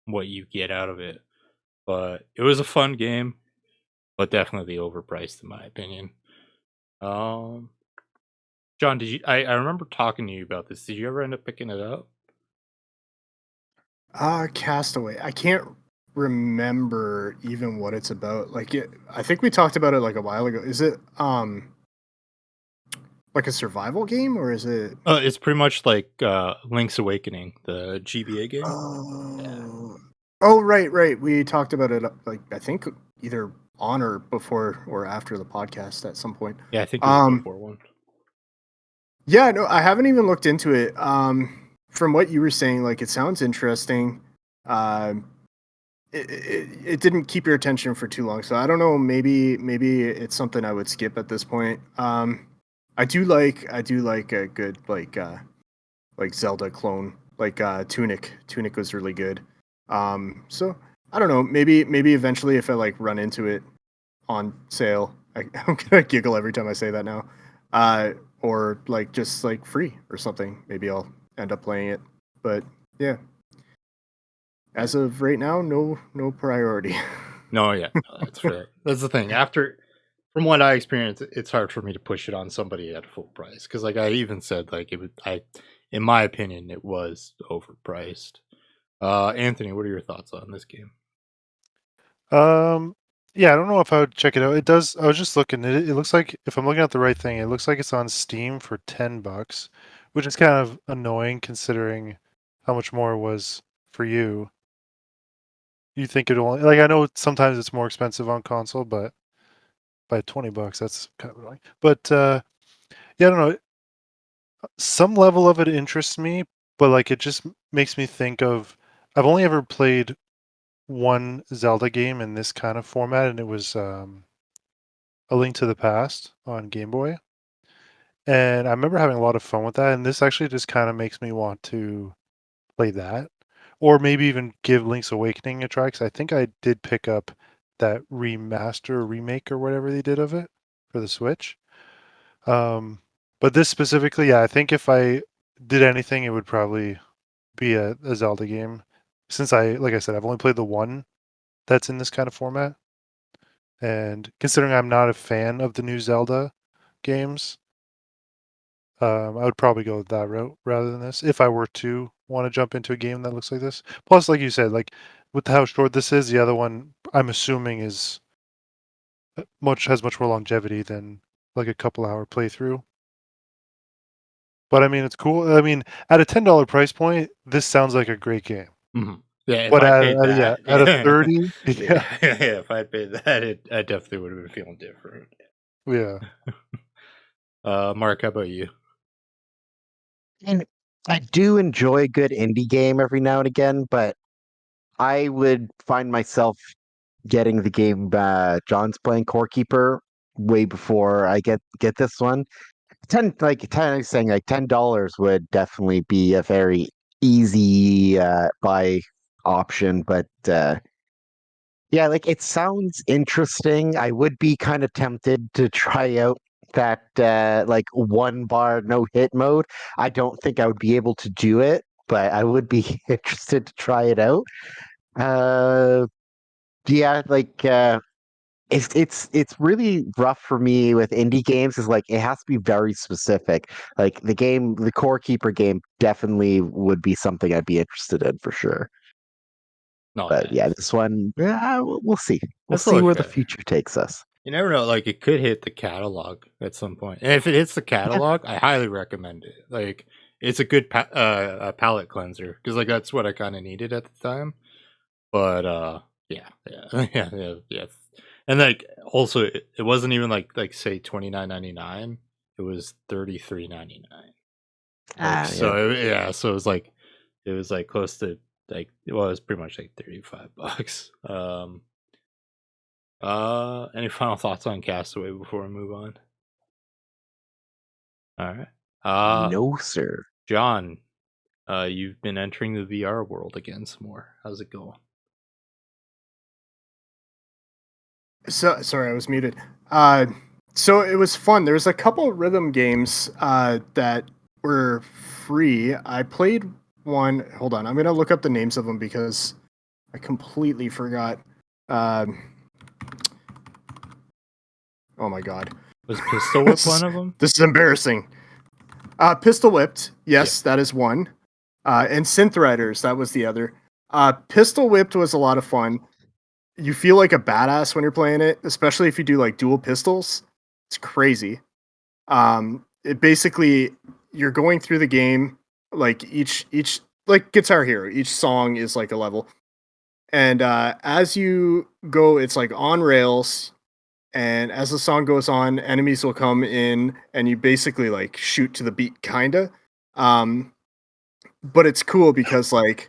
what you get out of it. But it was a fun game, but definitely overpriced in my opinion. Um John, did you I remember talking to you about this. Did you ever end up picking it up? Castaway. I can't remember even what it's about. I think we talked about it like a while ago. Is it like a survival game or is it? It's pretty much like Link's Awakening, the GBA game. Yeah. Oh, right, right. We talked about it like I think either on or before or after the podcast at some point. Yeah, I think it was before one. Yeah, no, I haven't even looked into it. From what you were saying, like it sounds interesting. Um, it didn't keep your attention for too long, so I don't know. Maybe it's something I would skip at this point. I do like a good like Zelda clone, like Tunic. Tunic was really good. So I don't know. Maybe eventually, if I like run into it on sale, I'm gonna giggle every time I say that now. Or like just like free or something. Maybe I'll end up playing it. But yeah, as of right now, no priority. No, yeah, no, that's fair. That's the thing. From what I experienced, it's hard for me to push it on somebody at full price because, like I even said, like it would. In my opinion, it was overpriced. Anthony, what are your thoughts on this game? Yeah, I don't know if I would check it out. It does. I was just looking. It looks like if I'm looking at the right thing, it looks like it's on Steam for $10, which is kind of annoying considering how much more it was for you. You think it only like I know sometimes it's more expensive on console, but by $20, that's kind of annoying. But yeah, I don't know. Some level of it interests me, but like it just makes me think of. I've only ever played one Zelda game in this kind of format, and it was A Link to the Past on Game Boy. And I remember having a lot of fun with that, and this actually just kind of makes me want to play that. Or maybe even give Link's Awakening a try, because I think I did pick up that remaster, remake, or whatever they did of it for the Switch. But this specifically, yeah, I think if I did anything, it would probably be a Zelda game. Since like I said, I've only played the one that's in this kind of format. And considering I'm not a fan of the new Zelda games, I would probably go that route rather than this if I were to want to jump into a game that looks like this. Plus, like you said, like with how short this is, the other one I'm assuming is has much more longevity than like a couple-hour playthrough. But I mean, it's cool. I mean, at a $10 price point, this sounds like a great game. Mhm. Yeah, if But I at paid that, at a yeah. 30, yeah, yeah, if I paid that, I definitely would have been feeling different. yeah. Mark, how about you? And I do enjoy a good indie game every now and again, but I would find myself getting the game John's playing Core Keeper way before I get this one. 10 saying like $10 would definitely be a very easy buy option, but yeah, like it sounds interesting. I would be kind of tempted to try out that like one bar no hit mode. I don't think I would be able to do it, but I would be interested to try it out. Uh yeah, like it's really rough for me with indie games is like it has to be very specific. Like the Core Keeper game definitely would be something I'd be interested in for sure. No, But yeah, yeah, this one, we'll see. We'll that's see where the okay. future takes us. You never know. Like, it could hit the catalog at some point, and if it hits the catalog, I highly recommend it. Like, it's a good a palate cleanser because like that's what I kind of needed at the time. But yeah, yeah. And like also, it wasn't even like say $29.99. It was $33.99. Like Yeah. yeah, so it was like close to like well, it was pretty much like $35. Any final thoughts on Castaway before we move on? All right. No, sir. John, you've been entering the VR world again some more. How's it going? So sorry, I was muted. So it was fun. There was a couple of rhythm games that were free. I played one. Hold on, I'm gonna look up the names of them because I completely forgot. Um, oh my god, Was Pistol Whip one of them? this is embarrassing. Pistol Whipped, Yeah. yes, that is one. And Synth Riders, that was the other. Pistol Whipped was a lot of fun. You feel like a badass when you're playing it, especially if you do like dual pistols. It's crazy. It basically you're going through the game like each like Guitar Hero. Each song is like a level, and as you go, it's like on rails. And as the song goes on, enemies will come in, and you basically like shoot to the beat, kinda. Um, but it's cool because like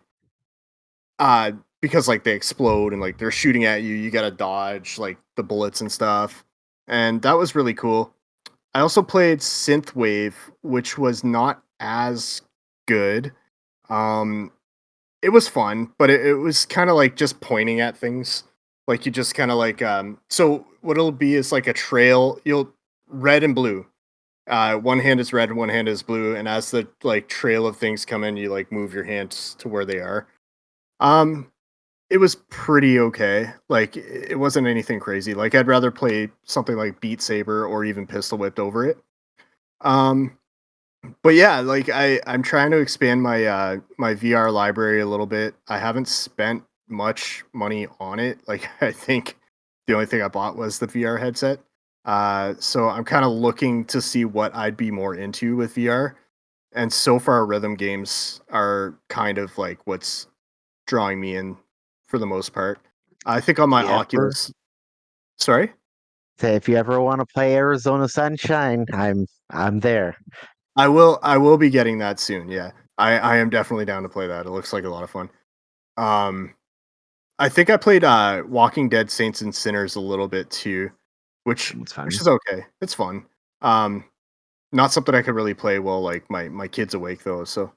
they explode and like they're shooting at you. You gotta dodge like the bullets and stuff, and that was really cool. I also played Synthwave, which was not as good. Um, it was fun, but it was kind of like just pointing at things. Like you just kind of like so what it'll be is like a trail. You'll red and blue. One hand is red, one hand is blue, and as the like trail of things come in, you like move your hands to where they are. Um, it was pretty okay. Like it wasn't anything crazy. Like I'd rather play something like Beat Saber or even Pistol Whipped over it. Um, but yeah, like I'm trying to expand my my VR library a little bit. I haven't spent much money on it. Like I think the only thing I bought was the VR headset. So I'm kind of looking to see what I'd be more into with VR. And so far, rhythm games are kind of like what's drawing me in for the most part. I think on my Yeah, Oculus. Sorry. say if you ever want to play Arizona Sunshine, I'm there. I will be getting that soon. Yeah. I am definitely down to play that. It looks like a lot of fun. Um I think I played Walking Dead Saints and Sinners a little bit too, which It's fun. which is okay. It's fun. Um not something I could really play while like my kid's awake though. So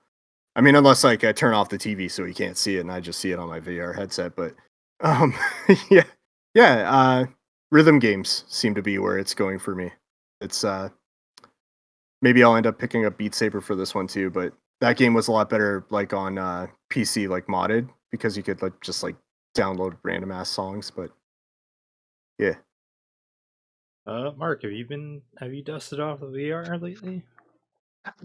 I mean unless like I turn off the TV so he can't see it and I just see it on my VR headset, but um yeah. Yeah, rhythm games seem to be where it's going for me. It's maybe I'll end up picking up Beat Saber for this one too, but that game was a lot better like on PC like modded because you could like just like download random ass songs, but yeah. Mark, have you dusted off the VR lately?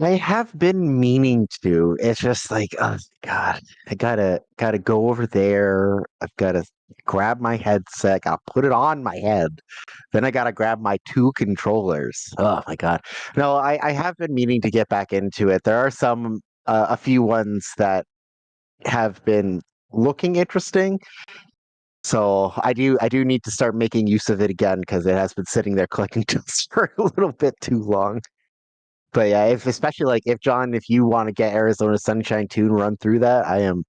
I have been meaning to. It's just like, oh God, I gotta go over there. I've gotta grab my headset. I'll put it on my head. Then I gotta grab my two controllers. Oh my God. No, I have been meaning to get back into it. There are a few ones that have been looking interesting. So I do need to start making use of it again because it has been sitting there collecting dust for a little bit too long. But yeah, especially like if John, if you want to get Arizona Sunshine 2 and run through that, I am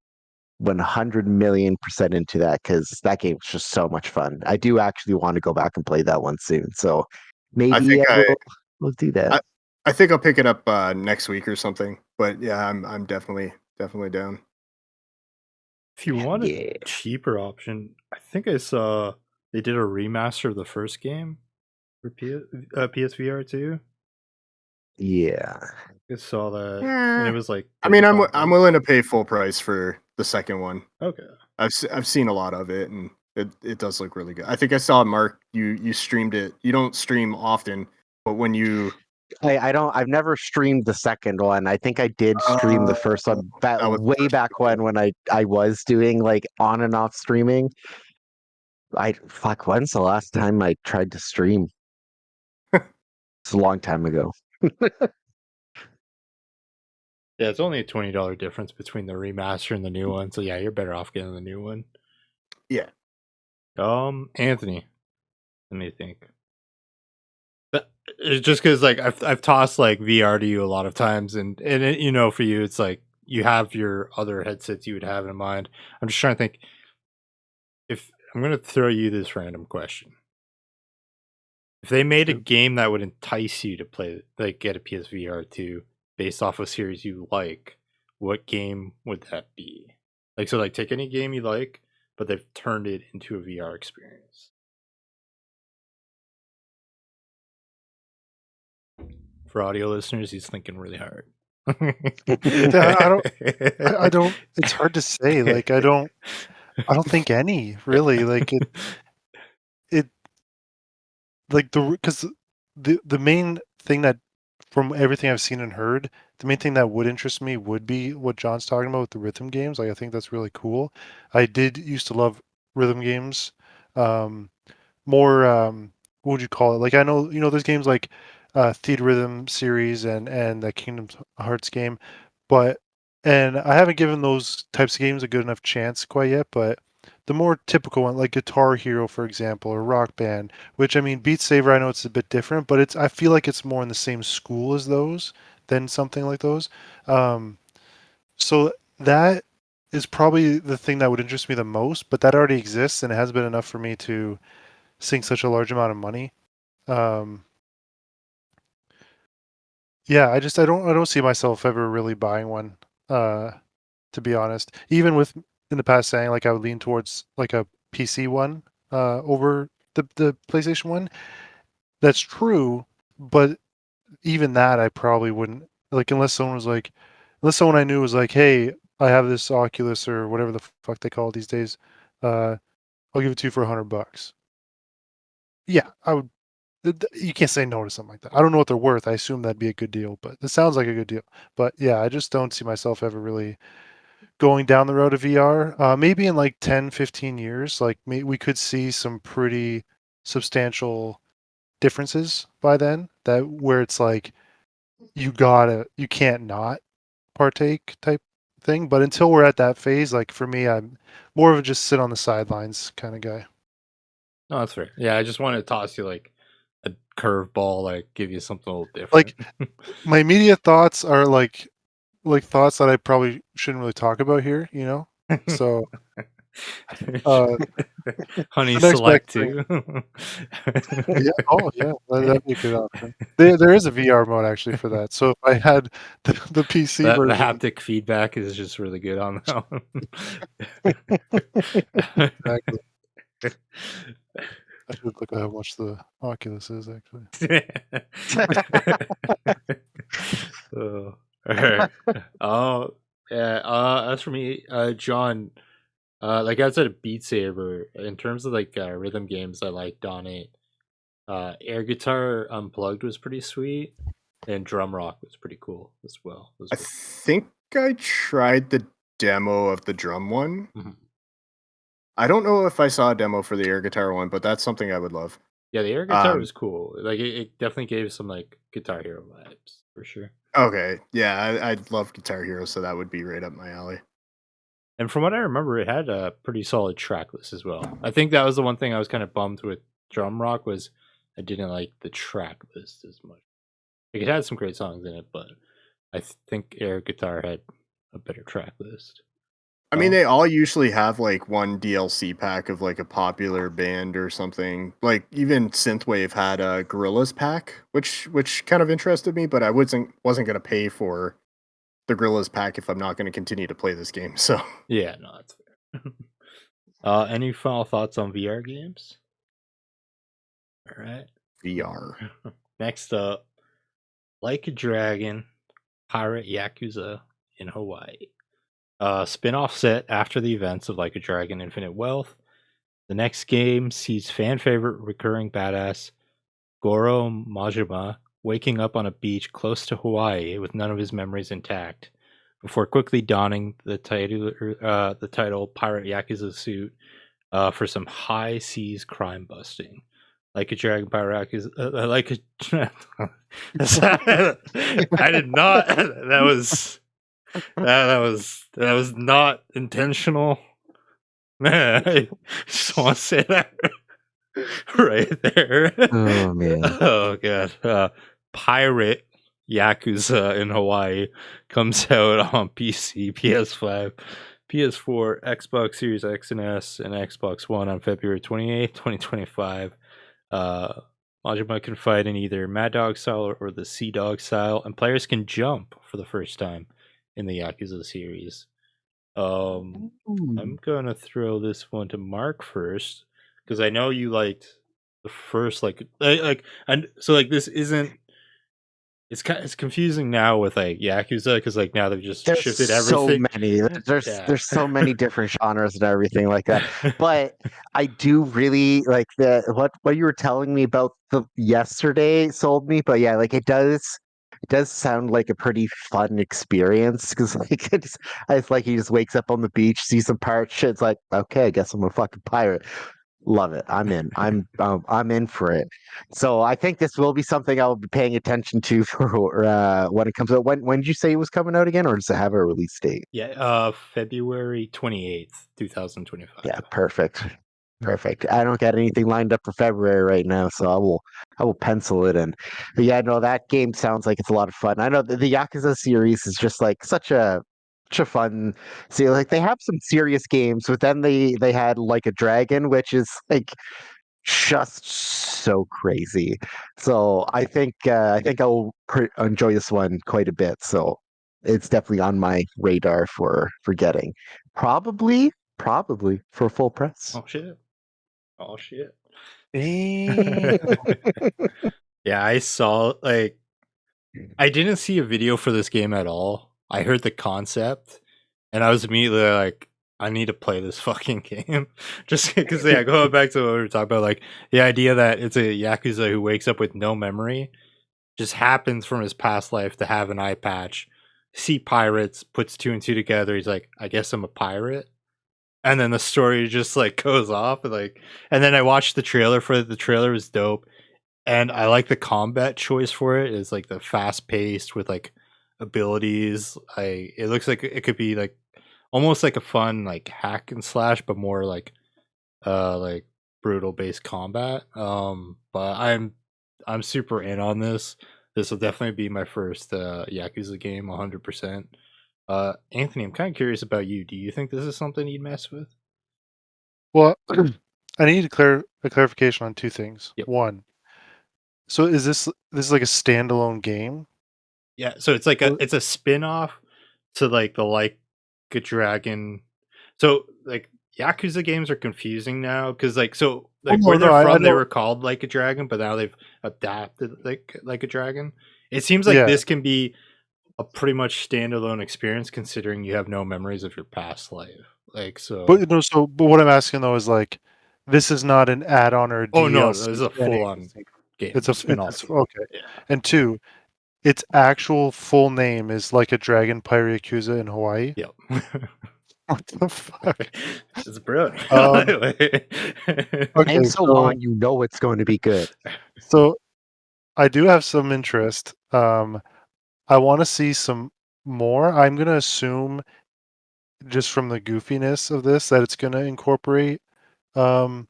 100,000,000% into that because that game was just so much fun. I do actually want to go back and play that one soon. So I maybe think we'll do that. I think I'll pick it up next week or something. But yeah, I'm definitely down. If you want a Yeah. cheaper option, I think I saw they did a remaster of the first game for PSVR 2. Yeah. I saw that, and Yeah. it was like I mean, I'm $35. willing to pay full price for the second one. Okay. I've seen a lot of it, and it does look really good. I think I saw Mark. You streamed it. You don't stream often, but when you I've never streamed the second one. I think I did stream the uh, first one back that was the way first back one. when I was doing like on and off streaming. When's the last time I tried to stream? It's a long time ago. Yeah, it's only a $20 difference between the remaster and the new one. So yeah, you're better off getting the new one. Yeah. Anthony, let me think. It's just because like I've tossed like VR to you a lot of times, and it, for you it's like you have your other headsets you would have in mind. I'm just trying to think if I'm gonna throw you this random question. If they made a Shoot. game that would entice you to play, like get a PSVR 2 based off a series you like, what game would that be? Like, so like take any game you like, but they've turned it into a VR experience. For audio listeners, he's thinking really hard. I don't. It's hard to say. Like I don't think any really. Like it like because the main thing that from everything I've seen and heard, the main thing that would interest me would be what John's talking about with the rhythm games. Like I think that's really cool. I did used to love rhythm games. Um, more what would you call it? Like I know there's games like Theater Rhythm series and the Kingdom Hearts game, but and I haven't given those types of games a good enough chance quite yet, but the more typical one like Guitar Hero for example or Rock Band, which I mean Beat Saber I know it's a bit different, but I feel like it's more in the same school as those than something like those. Um, so that is probably the thing that would interest me the most, but that already exists and it has been enough for me to sink such a large amount of money. Um, yeah, I don't see myself ever really buying one. Uh, to be honest, even with in the past saying like I would lean towards like a PC one over the PlayStation one. That's true, but even that I probably wouldn't like unless someone I knew was like, hey, I have this Oculus or whatever the fuck they call it these days. I'll give it to you for $100. Yeah, I would. You can't say no to something like that. I don't know what they're worth. I assume that'd be a good deal, but it sounds like a good deal. But yeah, I just don't see myself ever really going down the road of VR. Maybe in like 10, 15 years, like we could see some pretty substantial differences by then that where it's like you can't not partake type thing. But until we're at that phase, like for me, I'm more of a just sit on the sidelines kind of guy. No, that's fair. Yeah, I just wanted to toss you like a curveball, like give you something a little different. Like my immediate thoughts are like thoughts that I probably shouldn't really talk about here, So uh Honey the next best select thing. too. Yeah, oh yeah, that'd be a good option. There is a VR mode actually for that. So if I had the PC The version, haptic feedback is just really good on that exactly. I should look at how much the Oculus is actually. Oh, alright. Oh, yeah. As for me, John, like outside of Beat Saber, in terms of like rhythm games I liked on it, Air Guitar Unplugged was pretty sweet. And Drum Rock was pretty cool as well. I think I tried the demo of the drum one. Mm-hmm. I don't know if I saw a demo for the air guitar one, but that's something I would love. Yeah, the air guitar was cool. Like it definitely gave some like Guitar Hero vibes for sure. Okay, yeah, I love Guitar Hero, so that would be right up my alley. And from what I remember, it had a pretty solid track list as well. I think that was the one thing I was kind of bummed with Drum Rock was I didn't like the track list as much. Like, it had some great songs in it, but I think air guitar had a better track list. I mean, they all usually have like one DLC pack of like a popular band or something. Like even Synthwave had a Gorillaz pack, which kind of interested me, but I wasn't gonna pay for the Gorillaz pack if I'm not gonna continue to play this game. So yeah, no, that's fair. Any final thoughts on VR games? All right, VR. Next up, Like a Dragon, Pirate Yakuza in Hawaii. Spin-off set after the events of Like a Dragon Infinite Wealth. The next game sees fan favorite recurring badass Goro Majima waking up on a beach close to Hawaii with none of his memories intact, before quickly donning the title Pirate Yakuza suit for some high seas crime busting. Like a Dragon Pirate Yakuza, like a. I did not. That was not intentional. Man, I just want to say that right there. Oh man. Oh god. Pirate Yakuza in Hawaii comes out on PC, PS5, PS4, Xbox Series X and S, and Xbox One on February 28th, 2025. Majima can fight in either Mad Dog style or the Sea Dog style, and players can jump for the first time in the Yakuza series. I'm gonna throw this one to Mark first because I know you liked the first and so like this isn't. It's confusing now with like Yakuza because like now they've just There's shifted so everything. many. There's so many different genres and everything like that. But I do really like what you were telling me about the yesterday sold me. But yeah, like it does sound like a pretty fun experience because like it's like he just wakes up on the beach, sees some pirate shit. It's like, okay, I guess I'm a fucking pirate. Love it. I'm in. I'm in for it. So I think this will be something I'll be paying attention to for when it comes out. When did you say it was coming out again, or does it have a release date? Yeah, February 28th, 2025. Yeah, perfect. Perfect. I don't got anything lined up for February right now, so I will pencil it in. But yeah, no, that game sounds like it's a lot of fun. I know the Yakuza series is just like such a fun. See, like they have some serious games, but then they had like a dragon, which is like just so crazy. So I think I'll enjoy this one quite a bit. So it's definitely on my radar for getting. Probably for full price. Oh shit. Oh shit. Damn. Yeah, I saw like I didn't see a video for this game at all. I heard the concept and I was immediately like, I need to play this fucking game. Just because yeah, going back to what we were talking about, like the idea that it's a Yakuza who wakes up with no memory, just happens from his past life to have an eye patch, see pirates, puts two and two together, he's like, I guess I'm a pirate. And then the story just like goes off and then I watched the trailer for it. The trailer was dope. And I like the combat choice for it. It's like the fast paced with like abilities. It looks like it could be like almost like a fun like hack and slash, but more like brutal based combat. But I'm super in on this. This will definitely be my first Yakuza game 100%. Anthony, I'm kind of curious about you. Do you think this is something you'd mess with? Well, I need a clarification on two things. Yep. One, so is this like a standalone game? Yeah, so it's like it's a spin-off to like the Like a Dragon. So like Yakuza games are confusing now because like where they're from they were called Like a Dragon, but now they've adapted like a Dragon. It seems like this can be a pretty much standalone experience considering you have no memories of your past life. Like so. But what I'm asking though is like this is not an add-on or a DLC. Oh no, this is a full-on game. It's a spin-off. Okay. Yeah. And two, its actual full name is Like a Dragon Pirate Yakuza in Hawaii. Yep. What the fuck? It's brilliant. Okay, Name so long, you know it's going to be good. So I do have some interest. I want to see some more. I'm gonna assume, just from the goofiness of this, that it's gonna incorporate um,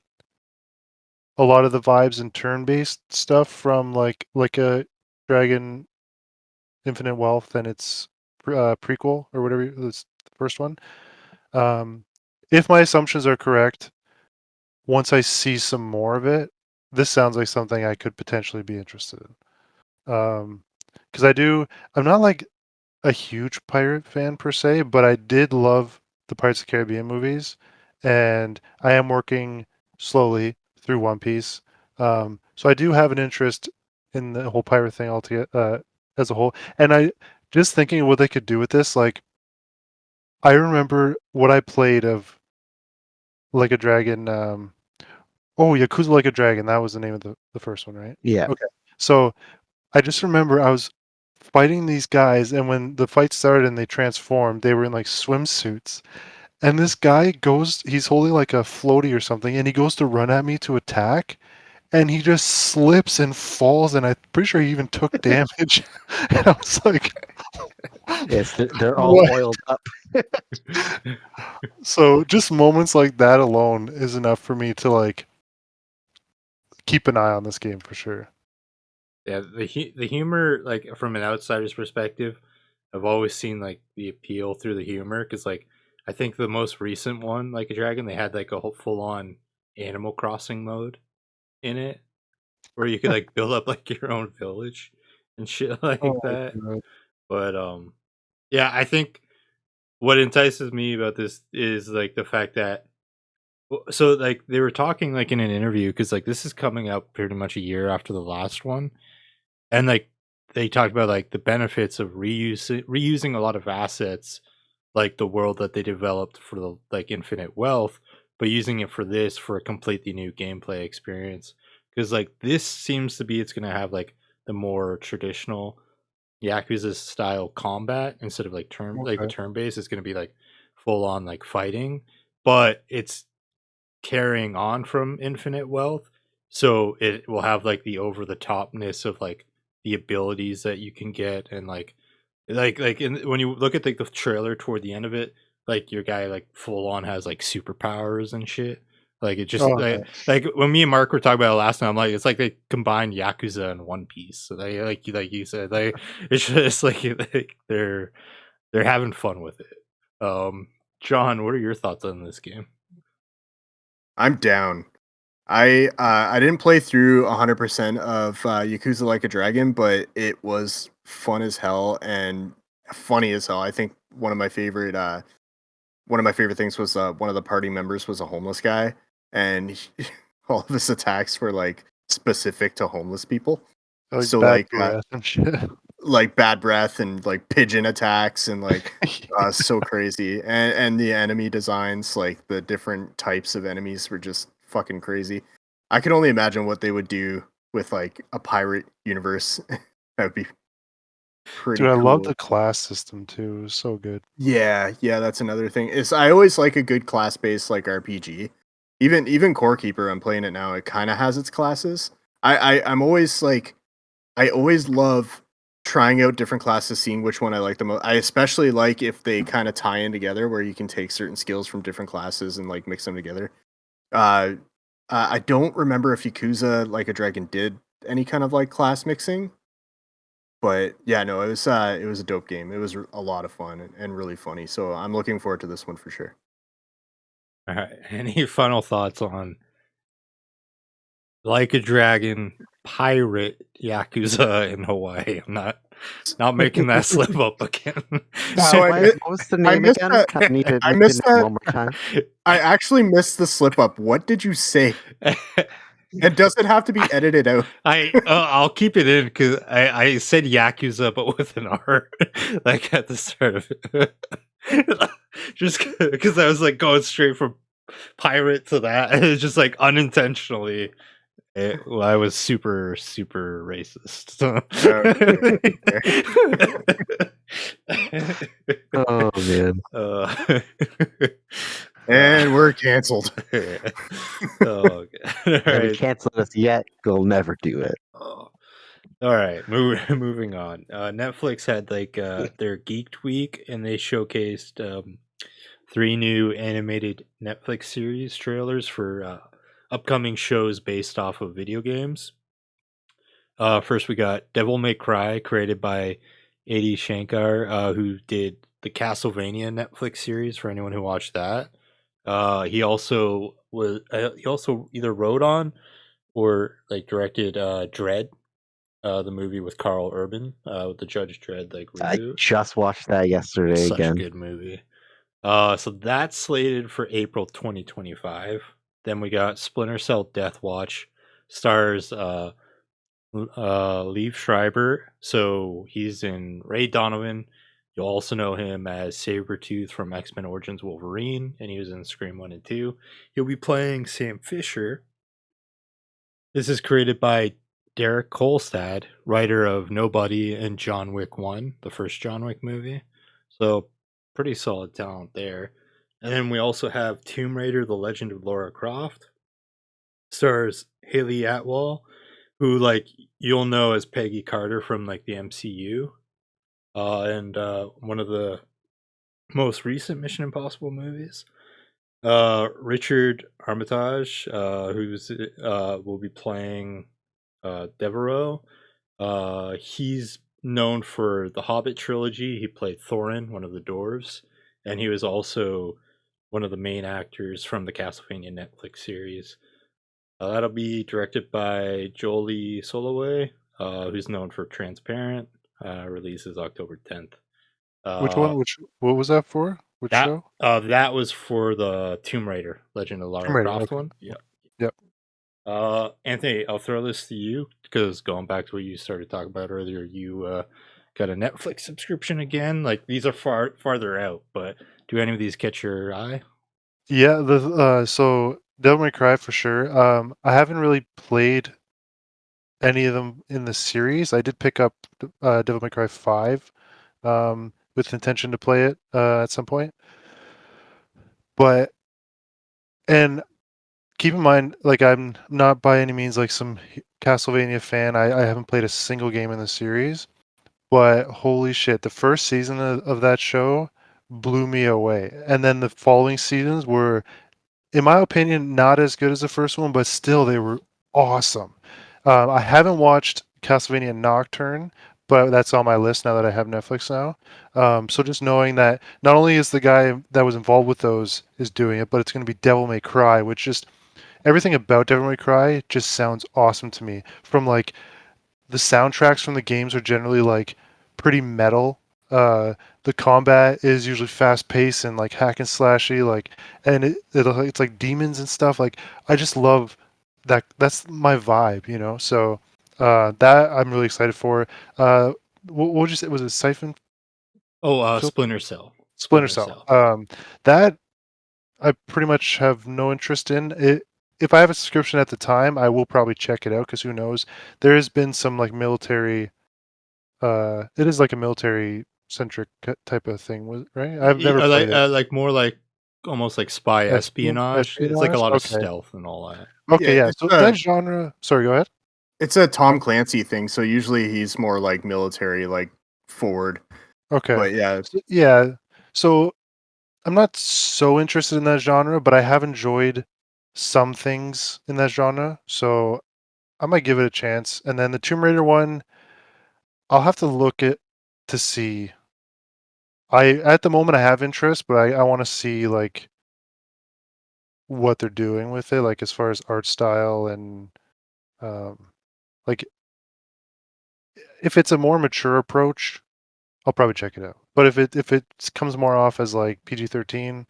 a lot of the vibes and turn-based stuff from like a Dragon Infinite Wealth and its prequel or whatever, it's the first one. If my assumptions are correct, once I see some more of it, this sounds like something I could potentially be interested in. Because I'm not like a huge pirate fan per se, but I did love the Pirates of the Caribbean movies, and I am working slowly through One Piece. So I do have an interest in the whole pirate thing altogether, as a whole. And I just thinking of what they could do with this, like I remember what I played of Like a Dragon. Yakuza Like a Dragon. That was the name of the first one, right? Yeah. Okay. So I just remember I was fighting these guys, and when the fight started and they transformed, they were in like swimsuits. And this guy he's holding like a floaty or something, and he goes to run at me to attack, and he just slips and falls, and I'm pretty sure he even took damage. And I was like, Yes, they're all what? oiled up. So just moments like that alone is enough for me to like keep an eye on this game for sure. Yeah, the humor, like from an outsider's perspective, I've always seen like the appeal through the humor because like I think the most recent one, Like a Dragon, they had like a whole full on Animal Crossing mode in it where you could like build up like your own village and shit like Oh my that. God. But yeah, I think what entices me about this is like the fact that so like they were talking like in an interview because like this is coming out pretty much a year after the last one, and like they talked about like the benefits of reusing a lot of assets, like the world that they developed for the like Infinite Wealth, but using it for this for a completely new gameplay experience. Because like this seems to be it's gonna have like the more traditional Yakuza style combat instead of like the Okay. turn based. It's gonna be like full on like fighting, but it's carrying on from Infinite Wealth, so it will have like the over the topness of like the abilities that you can get, and when you look at like the trailer toward the end of it, like your guy like full on has like superpowers and shit. Like it just Oh, nice. like when me and Mark were talking about it last time, I'm like it's like they combined Yakuza and One Piece. So they like you said, like it's just like they're having fun with it. John, what are your thoughts on this game? I'm down. I didn't play through 100% of Yakuza Like a Dragon, but it was fun as hell and funny as hell. I think one of my favorite things was one of the party members was a homeless guy, and all of his attacks were like specific to homeless people. Like So bad breath and shit. like bad breath and like pigeon attacks and like so crazy, and the enemy designs, like the different types of enemies were just fucking crazy. I can only imagine what they would do with like a pirate universe. That would be pretty Dude, I love cool. the class system too. It was so good. Yeah, that's another thing. Is I always like a good class based like RPG. Even Core Keeper, I'm playing it now. It kind of has its classes. I'm always like, I always love trying out different classes, seeing which one I like the most. I especially like if they kind of tie in together, where you can take certain skills from different classes and like mix them together. Uh, I don't remember if Yakuza Like a Dragon did any kind of like class mixing, but yeah, no, it was a dope game. It was a lot of fun and really funny. So I'm looking forward to this one for sure. All right. Any final thoughts on Like a Dragon pirate Yakuza in Hawaii? I'm not making that slip up again. So What was the name missed again? that. Need to I read the missed name that. one more time. I actually missed the slip up. What did you say? And does it have to be edited out? I'll keep it in because I said Yakuza but with an R, like at the start of it. Just because I was like going straight from pirate to that, it's just like unintentionally, Well, I was super racist. So. Oh man. And we're canceled. Oh, okay. Haven't canceled us yet. We'll never do it. Oh. All right, moving on. Netflix had like their Geeked Week, and they showcased 3 new animated Netflix series trailers for upcoming shows based off of video games. First, we got Devil May Cry, created by Adi Shankar, who did the Castlevania Netflix series. For anyone who watched that, he also either wrote on or like directed Dread, the movie with Carl Urban, with the Judge Dredd like I reboot. just watched that yesterday Such a again. good movie. So that's slated for April 2025. Then we got Splinter Cell Death Watch, stars Liev Schreiber. So he's in Ray Donovan. You'll also know him as Sabretooth from X-Men Origins Wolverine, and he was in Scream 1 and 2. He'll be playing Sam Fisher. This is created by Derek Kolstad, writer of Nobody and John Wick 1, the first John Wick movie. So pretty solid talent there. And then we also have Tomb Raider, The Legend of Lara Croft. Stars Haley Atwell, who like you'll know as Peggy Carter from like the MCU. And one of the most recent Mission Impossible movies. Richard Armitage, who's will be playing Devereaux. He's known for the Hobbit trilogy. He played Thorin, one of the dwarves, and he was also one of the main actors from the Castlevania Netflix series. That'll be directed by Jolie Soloway, who's known for Transparent. Releases October 10th. Which one? What was that for? Which show? That was for the Tomb Raider, Legend of Lara Tomb Raider, Croft okay. one. Yeah. Yep. Anthony, I'll throw this to you because going back to what you started talking about earlier, you got a Netflix subscription again. Like these are farther out, but do any of these catch your eye? Yeah, so Devil May Cry for sure. I haven't really played any of them in the series. I did pick up Devil May Cry 5 with intention to play it at some point. And keep in mind, like I'm not by any means like some Castlevania fan. I haven't played a single game in the series, but holy shit, the first season of that show blew me away. And then the following seasons were, in my opinion, not as good as the first one, but still they were awesome. I haven't watched Castlevania Nocturne, but that's on my list now that I have Netflix now. So just knowing that not only is the guy that was involved with those is doing it, but it's going to be Devil May Cry, which just everything about Devil May Cry just sounds awesome to me. From like the soundtracks from the games are generally like pretty metal. The combat is usually fast paced and like hack and slashy, like, and it's like demons and stuff. Like I just love that. That's my vibe, you know. So that I'm really excited for. What would you say? Was it Siphon? Splinter Cell. Splinter Cell. That I pretty much have no interest in it. If I have a subscription at the time, I will probably check it out because who knows? There has been some like military. It is like a military centric type of thing, right? I've never played it. Like more like almost like spy espionage. It's like a lot of stealth and all that. Okay, yeah. So that genre. Sorry, go ahead. It's a Tom Clancy thing, so usually he's more like military, like forward. Okay. But yeah. Yeah. So I'm not so interested in that genre, but I have enjoyed some things in that genre. So I might give it a chance. And then the Tomb Raider one, I'll have to look at to see. At the moment I have interest, but I want to see like what they're doing with it, like as far as art style and like if it's a more mature approach, I'll probably check it out. But if it comes more off as like PG-13,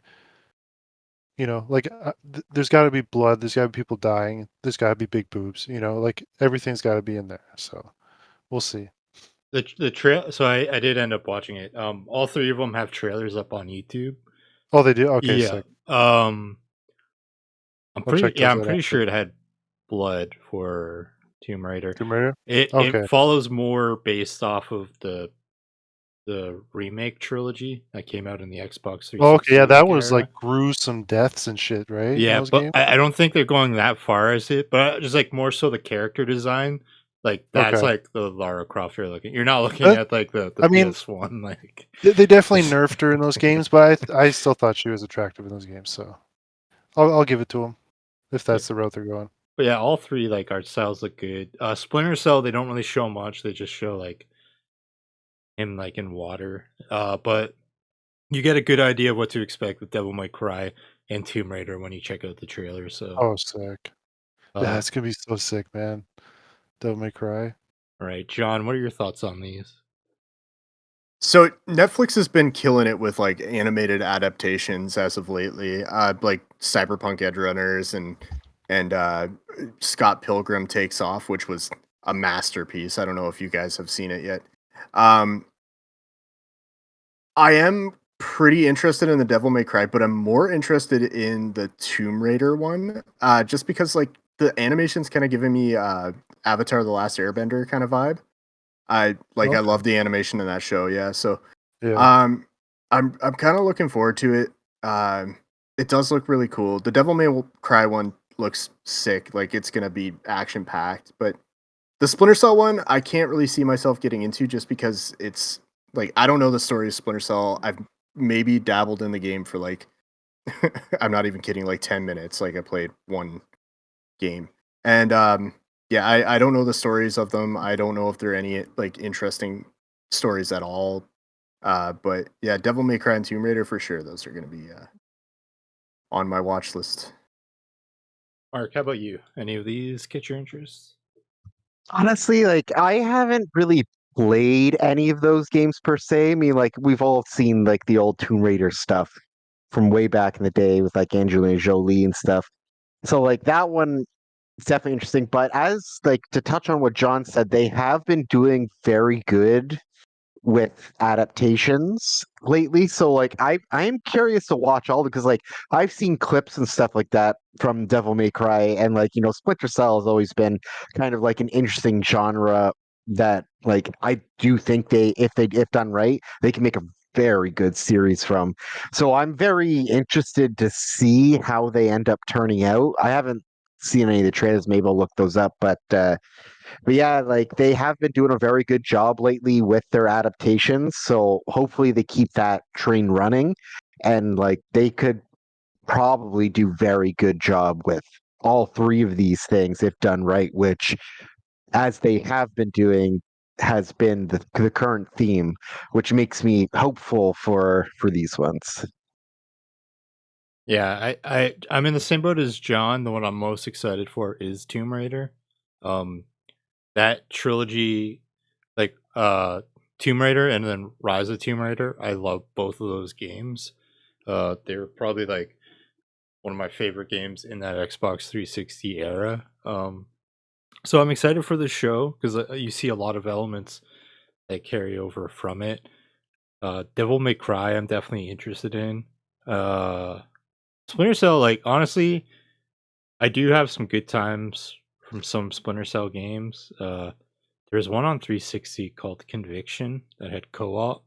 you know, like there's got to be blood, there's got to be people dying, there's got to be big boobs, you know, like everything's got to be in there. So we'll see. The trail. So I did end up watching it. All 3 of them have trailers up on YouTube. Oh, they do. Okay, yeah. sick. I'm pretty out sure it had Blood for Tomb Raider. Tomb Raider? It Okay. follows more based off of the remake trilogy that came out in the Xbox 360 Okay, yeah, that was era. like gruesome deaths and shit, right? in Yeah, those but games? I don't think they're going that far as it. But just like more so the character design, like that's Okay. like the Lara Croft you're looking. You're not looking at like the I mean, PS1. Like they definitely nerfed her in those games, but I still thought she was attractive in those games, so I'll give it to them if that's the route they're going. But yeah, all three like art styles look good. Splinter Cell, they don't really show much. They just show like him like in water. But you get a good idea of what to expect with Devil May Cry and Tomb Raider when you check out the trailer. So, Oh, sick. Yeah, uh, it's gonna be so sick, man. Devil May Cry. all right, John, what are your thoughts on these? So Netflix has been killing it with like animated adaptations as of lately, like Cyberpunk Edge Runners and Scott Pilgrim Takes Off, which was a masterpiece. I don't know if you guys have seen it yet. Um, I am pretty interested in the Devil May Cry, but I'm more interested in the Tomb Raider one, just because like the animation's kind of giving me Avatar: The Last Airbender kind of vibe. I Okay. love the animation in that show, yeah. So Yeah. I'm kind of looking forward to it. It does look really cool. The Devil May Cry one looks sick. Like it's gonna be action packed, but the Splinter Cell one I can't really see myself getting into just because it's like I don't know the story of Splinter Cell. I've maybe dabbled in the game for like I'm not even kidding, like 10 minutes. Like I played one game. And yeah, I don't know the stories of them. I don't know if there are any like interesting stories at all. But yeah, Devil May Cry and Tomb Raider for sure. Those are going to be on my watch list. Mark, how about you? Any of these catch your interest? Honestly, like I haven't really played any of those games per se. I mean, like we've all seen like the old Tomb Raider stuff from way back in the day with like Angelina Jolie and stuff. So like that one is definitely interesting. But as like to touch on what John said, they have been doing very good with adaptations lately. So like I am curious to watch all because like I've seen clips and stuff like that from Devil May Cry and like Splinter Cell has always been kind of like an interesting genre that like I do think if done right, they can make a very good series from. So I'm very interested to see how they end up turning out. I haven't seen any of the trailers, maybe I'll look those up, but yeah, like they have been doing a very good job lately with their adaptations. So hopefully they keep that train running and like they could probably do very good job with all three of these things if done right, which as they have been doing has been the current theme, which makes me hopeful for these ones. Yeah, I'm in the same boat as John. The one I'm most excited for is Tomb Raider. Um, that trilogy, like Tomb Raider and then Rise of Tomb Raider, I love both of those games. They're probably like one of my favorite games in that Xbox 360 era. So I'm excited for the show because you see a lot of elements that carry over from it. Devil May Cry, I'm definitely interested in. Uh, Splinter Cell, like honestly, I do have some good times from some Splinter Cell games. There's one on 360 called Conviction that had co-op.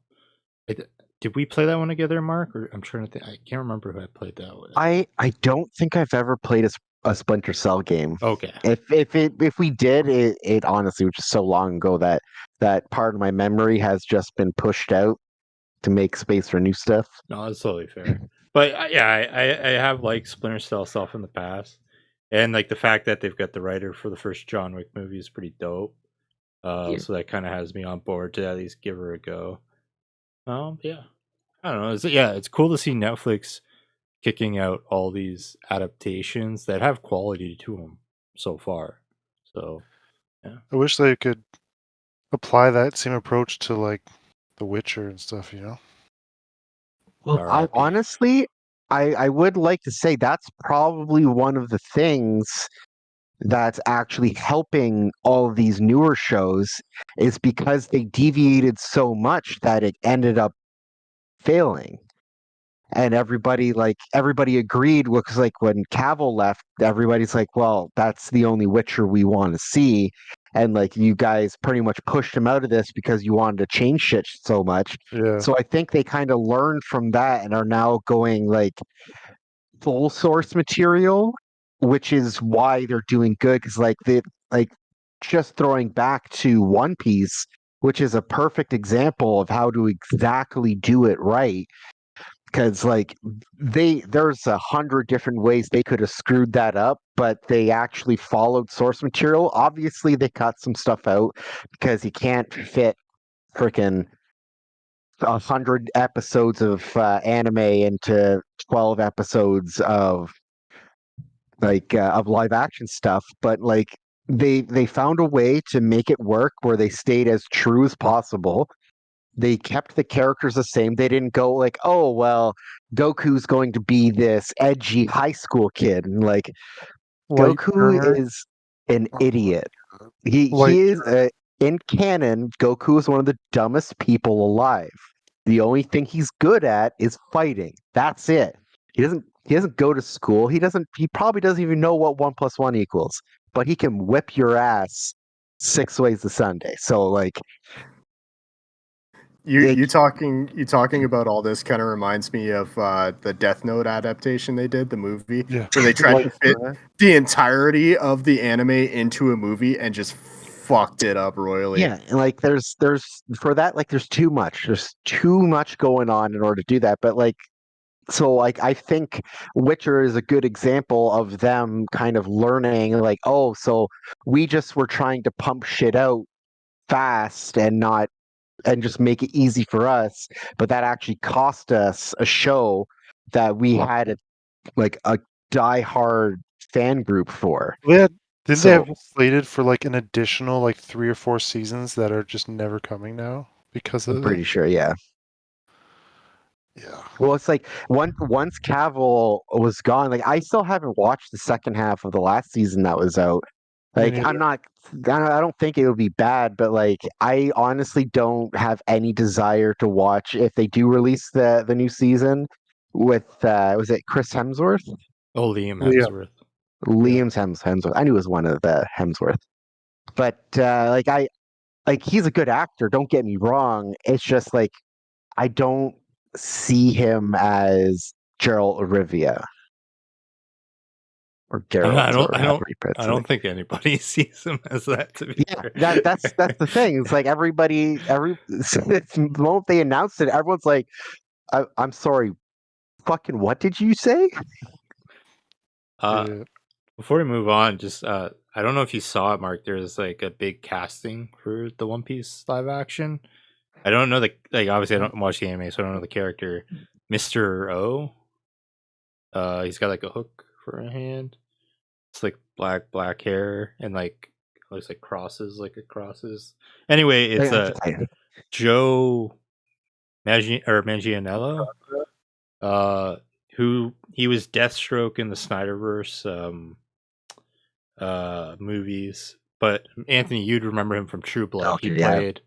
Did we play that one together, Mark? Or I'm trying to think. I can't remember who I played that with. I don't think I've ever played a Splinter Cell game. Okay. If we did, it honestly was just so long ago that that part of my memory has just been pushed out to make space for new stuff. No, that's totally fair. But yeah, I have like Splinter Cell stuff in the past, and like the fact that they've got the writer for the first John Wick movie is pretty dope. So that kind of has me on board to at least give her a go. Yeah, I don't know. It's cool to see Netflix kicking out all these adaptations that have quality to them so far. So yeah, I wish they could apply that same approach to like The Witcher and stuff, you know? Well, I RIP. honestly, I would like to say that's probably one of the things that's actually helping all of these newer shows is because they deviated so much that it ended up failing. and everybody agreed because like when Cavill left, everybody's like, well, that's the only Witcher we want to see, and like you guys pretty much pushed him out of this because you wanted to change shit so much. Yeah. So I think they kind of learned from that and are now going like full source material, which is why they're doing good. Because like just throwing back to One Piece, which is a perfect example of how to exactly do it right. Because like there's 100 different ways they could have screwed that up, but they actually followed source material. Obviously, they cut some stuff out because you can't fit freaking 100 episodes of anime into 12 episodes of of live action stuff, but like they found a way to make it work where they stayed as true as possible. They kept the characters the same. They didn't go like, oh well, Goku's going to be this edgy high school kid, and like Light Goku Burner. is an Oh my idiot. God. He Light. he is in canon. Goku is one of the dumbest people alive. The only thing he's good at is fighting. That's it. He doesn't go to school. He probably doesn't even know what 1 + 1 equals. But he can whip your ass 6 ways to Sunday. So like You it, talking about all this kind of reminds me of the Death Note adaptation they did, the movie, Yeah. where they tried to Light fit Burner. the entirety of the anime into a movie and just fucked it up royally. yeah, and like there's for that like there's too much. There's too much going on in order to do that. But like so like I think Witcher is a good example of them kind of learning like, oh, so we just were trying to pump shit out fast and just make it easy for us, but that actually cost us a show that we had a diehard fan group for. Didn't they So have it slated for like an additional like 3 or 4 seasons that are just never coming now because I'm of it? pretty sure, yeah. Yeah. Well, it's like once Cavill was gone, like I still haven't watched the second half of the last season that was out. Me Like neither. I don't think it would be bad, but like I honestly don't have any desire to watch if they do release the new season with was it Chris Hemsworth? Oh, Liam Yeah. Hemsworth. Yeah. Hemsworth. I knew it was one of the Hemsworth. But like he's a good actor, don't get me wrong. It's just like I don't see him as Geralt of Rivia or I Geralt don't, or I however don't, you pronounce I it. don't think anybody sees him as that. To be Yeah, fair, that's the thing. It's like the moment they announced it, everyone's like, I'm sorry, fucking what did you say?" uh, Yeah. before we move on, just I don't know if you saw it, Mark. There's like a big casting for the One Piece live action. I don't know the like. Obviously, I don't watch the anime, so I don't know the character. Mr. O. He's got like a hook for a hand. It's like black hair and like looks like crosses, like it crosses. Anyway, it's a Joe Manganiello. Uh, who he was Deathstroke in the Snyderverse movies. But Anthony, you'd remember him from True Blood. He Okay, yeah. played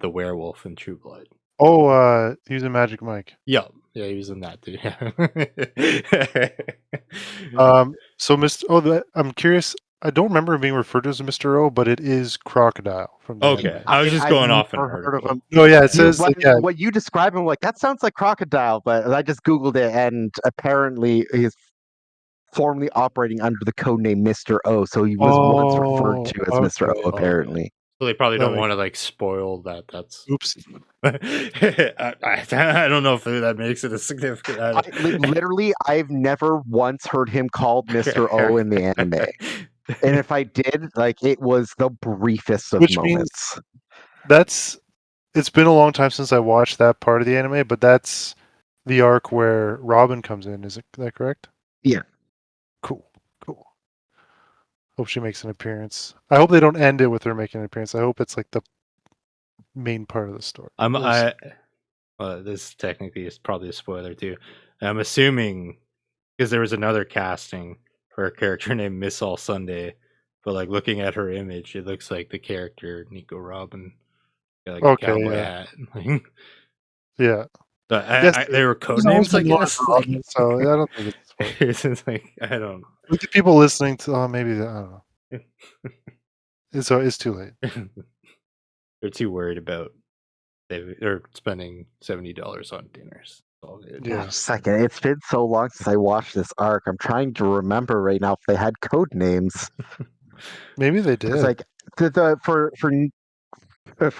the werewolf in True Blood. Oh, he was a Magic Mike. Yeah, he was in that too. So I'm curious. I don't remember him being referred to as Mr. O, but it is Crocodile from the Okay, anime. I was just I've going off an never heard of article. him. No, yeah, it Yeah. says like, yeah. What you describe him like that sounds like Crocodile, but I just googled it and apparently he's formerly operating under the codename Mr. O, so he was once referred Oh, to as Mr. O, okay. Okay. apparently. So they probably That don't makes want to like spoil that. That's Oops. I don't know if that makes it a significant. Literally, I've never once heard him called Mr. O in the anime. And if I did, like, it was the briefest of Which means moments. it's been a long time since I watched that part of the anime, but that's the arc where Robin comes in. Is that correct? Yeah. Cool. Cool. Hope she makes an appearance. I hope they don't end it with her making an appearance. I hope it's like the main part of the story. This technically is probably a spoiler too. I'm assuming because there was another casting for a character named Miss All Sunday, but like looking at her image, it looks like the character Nico Robin, got like a Okay, cowboy yeah. hat. Yeah. They were code There's always names, I been more guess. for Like, Robin, so I don't think it's funny. it's like I don't. Look at people listening to. Maybe I don't know. It's too late. They're too worried about they're spending $70 on dinners. All good. Yeah. Second, it's been so long since I watched this arc. I'm trying to remember right now if they had code names. Maybe they did. It's like for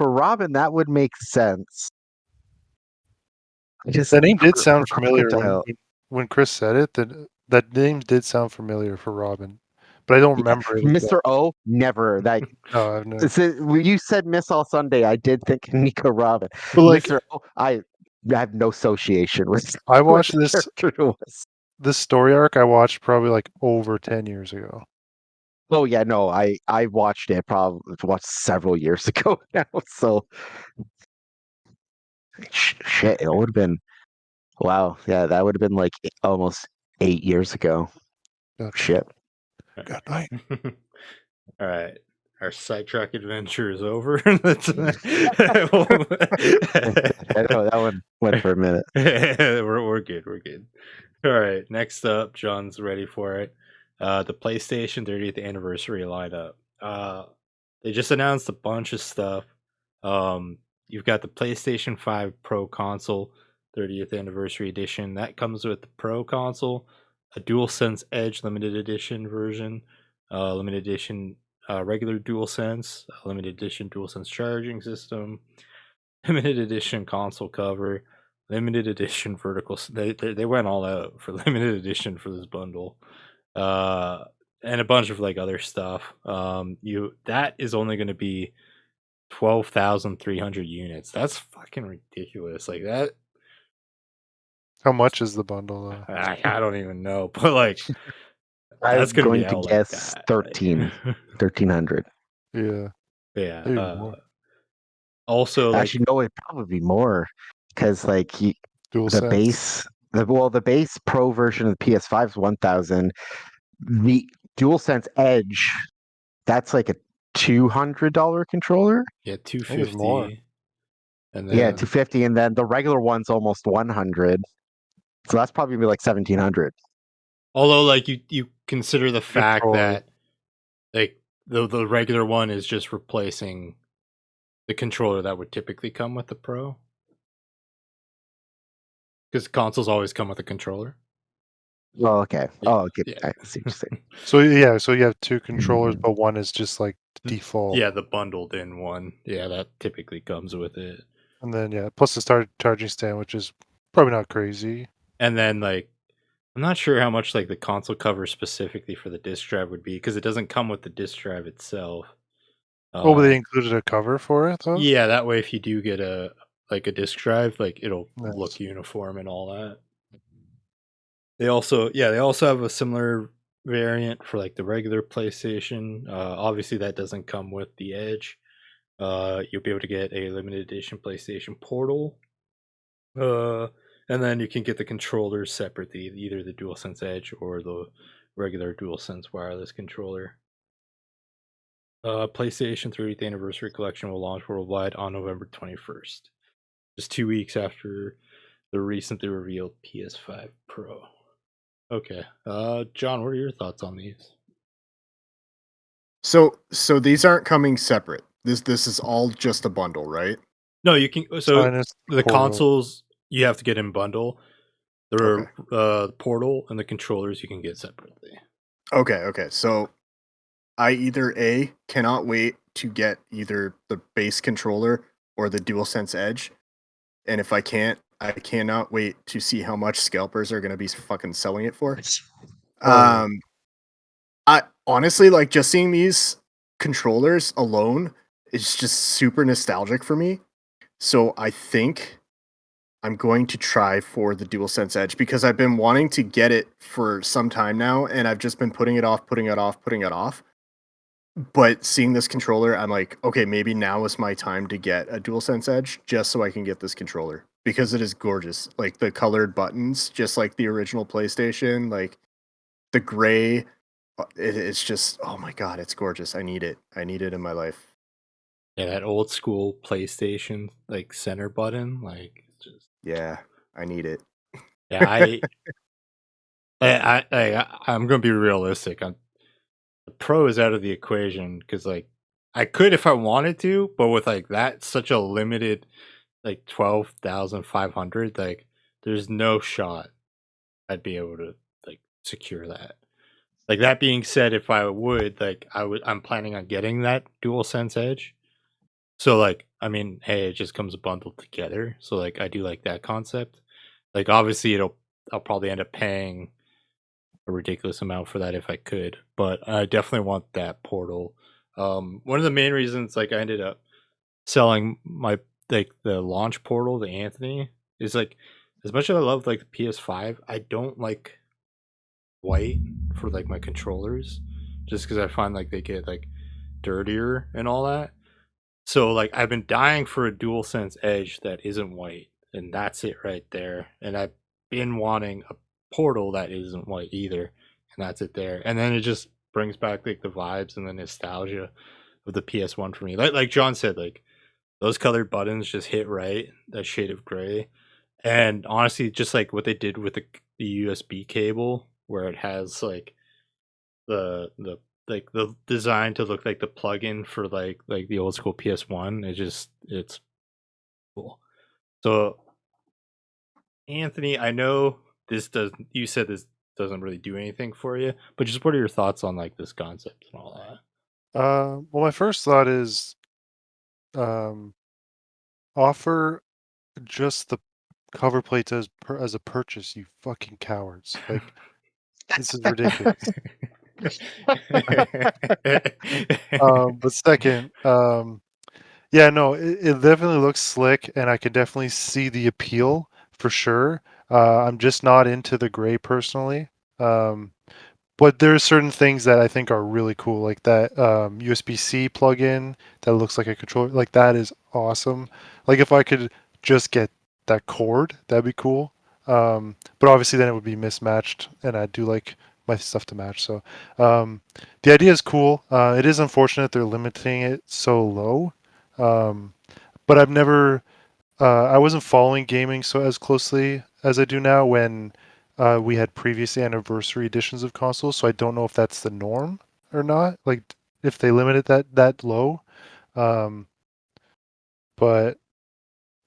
Robin, that would make sense. That name did sound for familiar Crocodile. when Chris said it. That name did sound familiar for Robin, but I don't remember it. Mr. O, never. Like No, I've never. when you said Miss All Sunday, I did think Nico Robin. But like, Mr. O, I have no association with. I what watched the character was. this story arc. I watched probably like over 10 years ago. Oh yeah, no, I watched it several years ago now. So shit, it would have been wow. Yeah, that would have been like almost 8 years ago. God, Shit. God night. All right. Our sidetrack adventure is over. I know that one went for a minute. we're good. We're good. All right. Next up, John's ready for it. The PlayStation 30th anniversary lineup. They just announced a bunch of stuff. You've got the PlayStation 5 Pro console 30th anniversary edition. That comes with the Pro console, a DualSense Edge limited edition version, limited edition regular DualSense, limited edition DualSense charging system, limited edition console cover, limited edition vertical. They went all out for limited edition for this bundle, and a bunch of like other stuff. That is only going to be 12,300 units. That's fucking ridiculous. Like that. How much is the bundle though? I don't even know, but like I'm that's gonna going be to out guess like that. 1,300. Yeah. Yeah. Maybe more. Also, like Actually, no, it'd probably be more because like the DualSense. the base Pro version of the PS5 is 1,000. The DualSense Edge, that's like a $200 controller. yeah, think it's more. 250. And Yeah, then 250, and then the regular one's almost 100. So that's probably be like 1,700. although like you consider the fact Controller. that like the regular one is just replacing the controller that would typically come with the Pro. Because consoles always come with a controller. Oh, okay. Yeah, Oh, okay. yeah. I see what you're saying. So yeah, so you have two controllers, but one is just like default. Yeah, the bundled in one. Yeah, that typically comes with it. And then yeah, plus the charging stand, which is probably not crazy. And then like I'm not sure how much like the console cover specifically for the disc drive would be because it doesn't come with the disc drive itself. But they included a cover for it though? Yeah, that way if you do get a disc drive, like it'll Nice. look uniform and all that. They also have a similar variant for like the regular PlayStation. Obviously that doesn't come with the Edge. You'll be able to get a limited edition PlayStation Portal. And then you can get the controllers separately, either the DualSense Edge or the regular DualSense wireless controller. PlayStation 30th Anniversary Collection will launch worldwide on November 21st, just 2 weeks after the recently revealed PS5 Pro. Okay, John, what are your thoughts on these? So these aren't coming separate. This is all just a bundle, right? No, you can. So Minus the portal. consoles you have to get in bundle. The Okay. portal and the controllers you can get separately. Okay. So I either cannot wait to get either the base controller or the DualSense Edge, and if I can't, I cannot wait to see how much scalpers are going to be fucking selling it for. Oh. I honestly like just seeing these controllers alone is just super nostalgic for me. So I think I'm going to try for the DualSense Edge because I've been wanting to get it for some time now, and I've just been putting it off. But seeing this controller, I'm like, okay, maybe now is my time to get a DualSense Edge just so I can get this controller because it is gorgeous. Like the colored buttons, just like the original PlayStation, like the gray. It's just, oh my god, it's gorgeous. I need it in my life. Yeah, that old school PlayStation like center button, like just Yeah. I need it. Yeah, I'm gonna be realistic. The Pro is out of the equation because like I could if I wanted to, but with like that such a limited like 12,500, like there's no shot I'd be able to like secure that. Like that being said, if I would, like I'm planning on getting that DualSense Edge. So like, I mean, hey, it just comes bundled together. So like I do like that concept. Like obviously I'll probably end up paying a ridiculous amount for that if I could, but I definitely want that Portal. One of the main reasons like I ended up selling my like the launch Portal to Anthony is like as much as I love like the PS5, I don't like white for like my controllers just because I find like they get like dirtier and all that. So like I've been dying for a DualSense Edge that isn't white, and that's it right there. And I've been wanting a Portal that isn't white either, and that's it there. And then it just brings back like the vibes and the nostalgia of the PS1 for me. Like John said, like those colored buttons just hit right, that shade of gray. And honestly, just like what they did with the USB cable, where it has like the like the design to look like the plug-in for like the old school PS1. It's cool. So Anthony, I know this does you said this doesn't really do anything for you, but just what are your thoughts on like this concept and all that? Well, my first thought is um, offer just the cover plates as a purchase. You fucking cowards! Like this is ridiculous. But second, yeah, no, it definitely looks slick, and I can definitely see the appeal for sure. I'm just not into the gray personally. Um, but there are certain things that I think are really cool, like that USB-C plug-in that looks like a controller. Like that is awesome. Like if I could just get that cord, that'd be cool. But obviously then it would be mismatched, and I do like my stuff to match. So the idea is cool. It is unfortunate they're limiting it so low. Um, but I've never I wasn't following gaming so as closely as I do now when we had previous anniversary editions of consoles, so I don't know if that's the norm or not. Like if they limit it that low. Um, but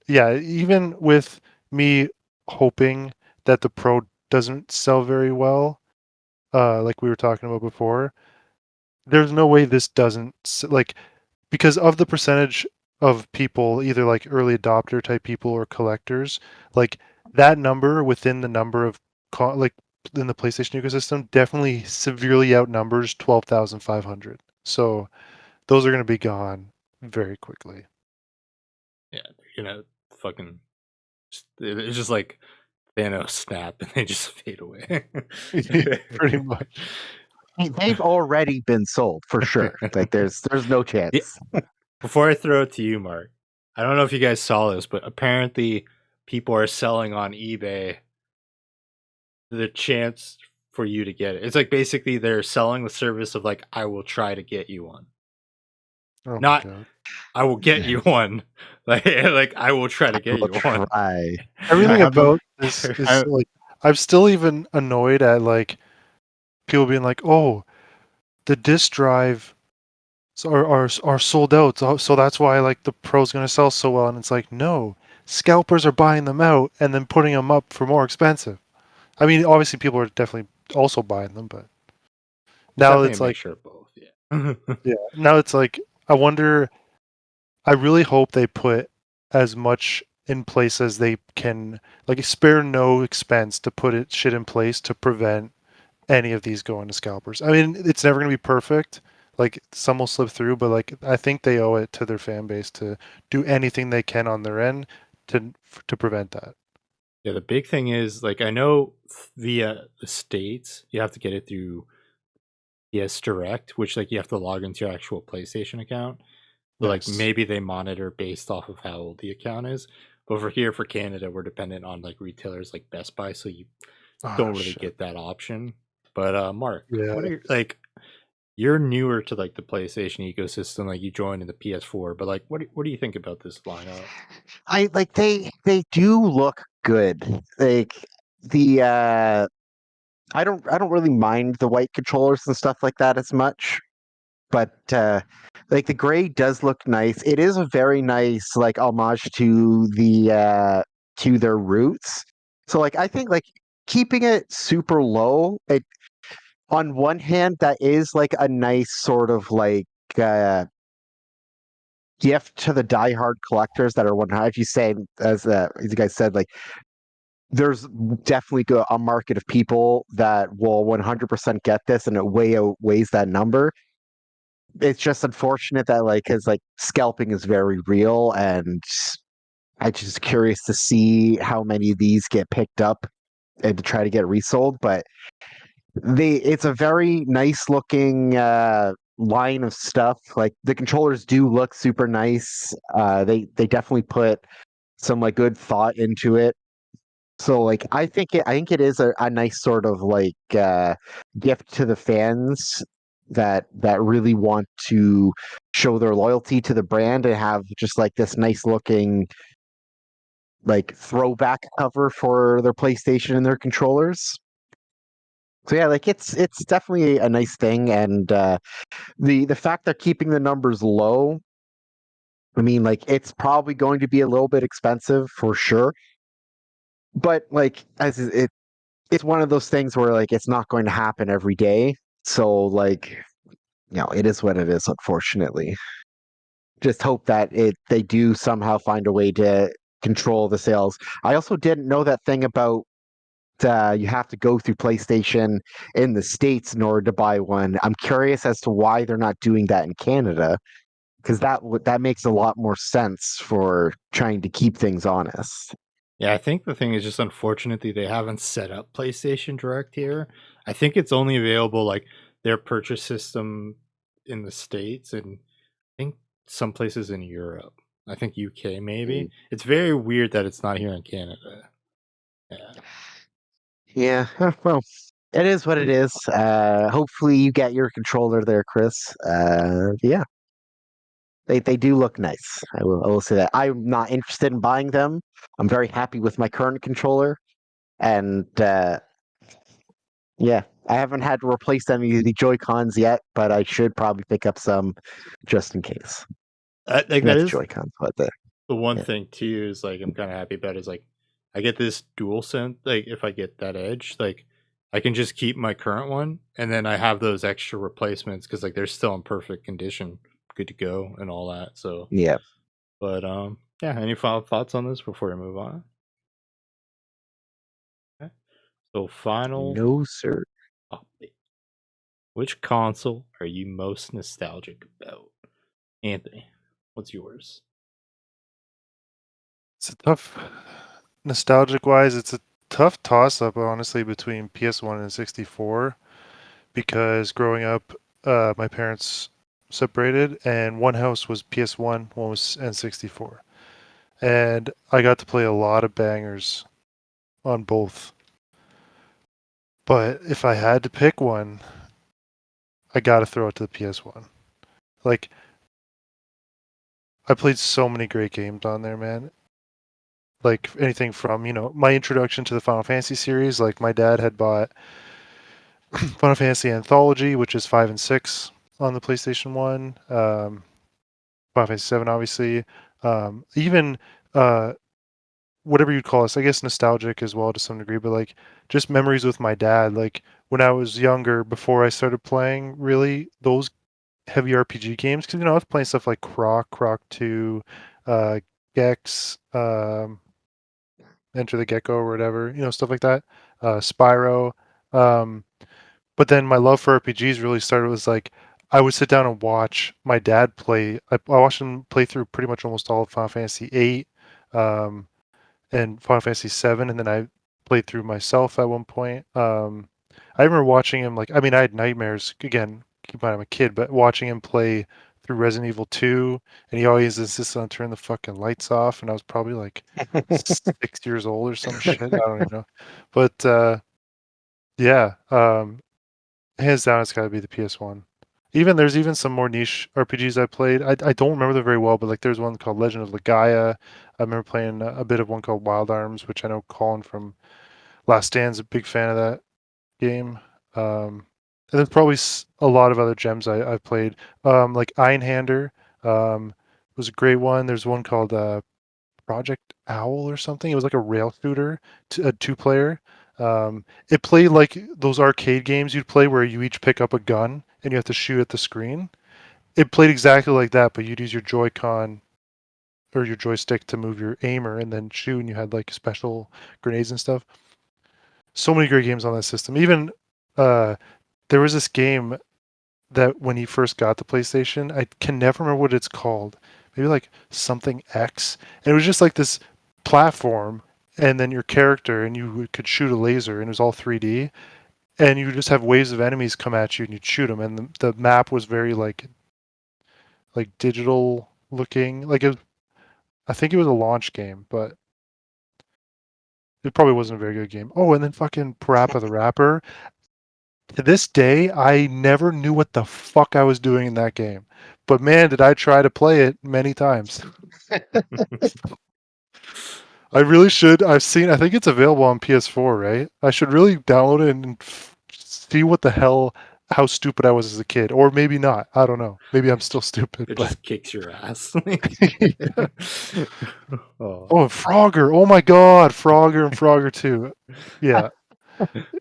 yeah, even with me hoping that the Pro doesn't sell very well, like we were talking about before, there's no way this doesn't like because of the percentage of people, either like early adopter type people or collectors, like that number within the number of like in the PlayStation ecosystem definitely severely outnumbers 12,500. So those are going to be gone very quickly. Yeah, they're gonna fucking. It's just like Thanos snap and they just fade away. Pretty much. They've already been sold for sure. Like there's no Yeah. chance. Before I throw it to you, Mark, I don't know if you guys saw this, but apparently people are selling on eBay the chance for you to get it. It's like basically they're selling the service of like I will try to get you one. Oh my Not god. I will get you one. Like I will try to get We'll you one. try. Everything I have about this is like I'm still even annoyed at like people being like, "Oh, the disk drive are sold out, so that's why like the Pro's gonna sell so well." And it's like, no, scalpers are buying them out and then putting them up for more expensive. I mean, obviously people are definitely also buying them, but It's now definitely a it's like, mixture of both, yeah. yeah, now it's like I wonder. I really hope they put as much in place as they can, like spare no expense to put it shit in place to prevent any of these going to scalpers. I mean, it's never going to be perfect. Like some will slip through, but like I think they owe it to their fan base to do anything they can on their end to prevent that. Yeah, the big thing is like I know via the states you have to get it through PS Direct, which like you have to log into your actual PlayStation account. So like Nice. maybe they monitor based off of how old the account is. But for here for Canada, we're dependent on like retailers like Best Buy, so you Oh don't really shit. get that option. But Mark, Yeah. what are your, like you're newer to like the PlayStation ecosystem, like you joined in the PS4, but like what do you think about this lineup? I like they do look good. Like the I don't really mind the white controllers and stuff like that as much, but like the gray does look nice. It is a very nice like homage to their roots. So like I think like keeping it super low, it on one hand that is like a nice sort of like uh gift to the diehard collectors that are 100. If you say as you guys said, like there's definitely a market of people that will 100% get this, and it way outweighs that number. It's just unfortunate that like because like scalping is very real, and I'm just curious to see how many of these get picked up and to try to get resold. But it's a very nice looking line of stuff. Like the controllers do look super nice. They definitely put some like good thought into it. So like I think it is a nice sort of like gift to the fans that really want to show their loyalty to the brand and have just like this nice looking like throwback cover for their PlayStation and their controllers. So yeah, like it's definitely a nice thing, and the fact they're keeping the numbers low, I mean, like it's probably going to be a little bit expensive for sure, but like as it's one of those things where like it's not going to happen every day. So like, it is what it is, unfortunately. Just hope that they do somehow find a way to control the sales. I also didn't know that thing about you have to go through PlayStation in the States in order to buy one. I'm curious as to why they're not doing that in Canada, because that makes a lot more sense for trying to keep things honest. Yeah, I think the thing is just unfortunately they haven't set up PlayStation Direct here. I think it's only available like their purchase system in the States and I think some places in Europe. I think UK maybe. It's very weird that it's not here in Canada. Yeah. Yeah, well, it is what it is. Hopefully you get your controller there, Chris. Yeah, they do look nice. I will say that. I'm not interested in buying them. I'm very happy with my current controller, and yeah, I haven't had to replace any of the Joy Cons yet, but I should probably pick up some just in case. Like Not that the is Joy Cons, but the one yeah. thing too is like I'm kind of happy about is like I get this dual sense like if I get that edge like I can just keep my current one and then I have those extra replacements because like they're still in perfect condition, good to go and all that. So, Yeah. but yeah. Any final thoughts on this before we move on? Okay. So final No, sir. topic: which console are you most nostalgic about? Anthony, what's yours? It's a tough, nostalgic wise, it's a tough toss up, honestly, between PS1 and 64 because growing up, my parents separated and one house was PS1, one was N64. And I got to play a lot of bangers on both. But if I had to pick one, I got to throw it to the PS1. Like, I played so many great games on there, man. Like anything from, my introduction to the Final Fantasy series, like my dad had bought Final Fantasy Anthology, which is 5 and 6 on the PlayStation 1. Final Fantasy 7, obviously. Even whatever you'd call us, I guess nostalgic as well to some degree, but like just memories with my dad. Like when I was younger, before I started playing really those heavy RPG games, because I was playing stuff like Croc 2, Gex, Enter the Gecko or whatever, stuff like that. Spyro. Um, but then my love for RPGs really started was like I would sit down and watch my dad play. I watched him play through pretty much almost all of Final Fantasy 8 and Final Fantasy 7, and then I played through myself at one point. I remember watching him like I mean I had nightmares again. Keep in mind I'm a kid, but watching him play through Resident Evil 2, and he always insisted on turning the fucking lights off, and I was probably like 6 years old or some shit. I don't even know, but yeah, hands down, it's got to be the PS1. There's even some more niche RPGs I played. I don't remember them very well, but like there's one called Legend of Legaia. I remember playing a bit of one called Wild Arms, which I know Colin from Last Stand's a big fan of that game. And there's probably a lot of other gems I've played. Like Einhander was a great one. There's one called Project Owl or something. It was like a rail shooter, a two-player. It played like those arcade games you'd play where you each pick up a gun and you have to shoot at the screen. It played exactly like that, but you'd use your Joy-Con or your joystick to move your aimer and then shoot, and you had like special grenades and stuff. So many great games on that system. Even there was this game that when he first got the PlayStation, I can never remember what it's called. Maybe like something X. And it was just like this platform and then your character and you could shoot a laser and it was all 3D and you would just have waves of enemies come at you and you'd shoot them and the map was very like digital looking. I think it was a launch game, but it probably wasn't a very good game. Oh, and then fucking Parappa the Rapper. To this day, I never knew what the fuck I was doing in that game. But man, did I try to play it many times. I really should. I think it's available on PS4, right? I should really download it and see what the hell, how stupid I was as a kid. Or maybe not. I don't know. Maybe I'm still stupid. It But just kicks your ass. yeah. Oh. Oh, Frogger. Oh my God. Frogger and Frogger 2. Yeah.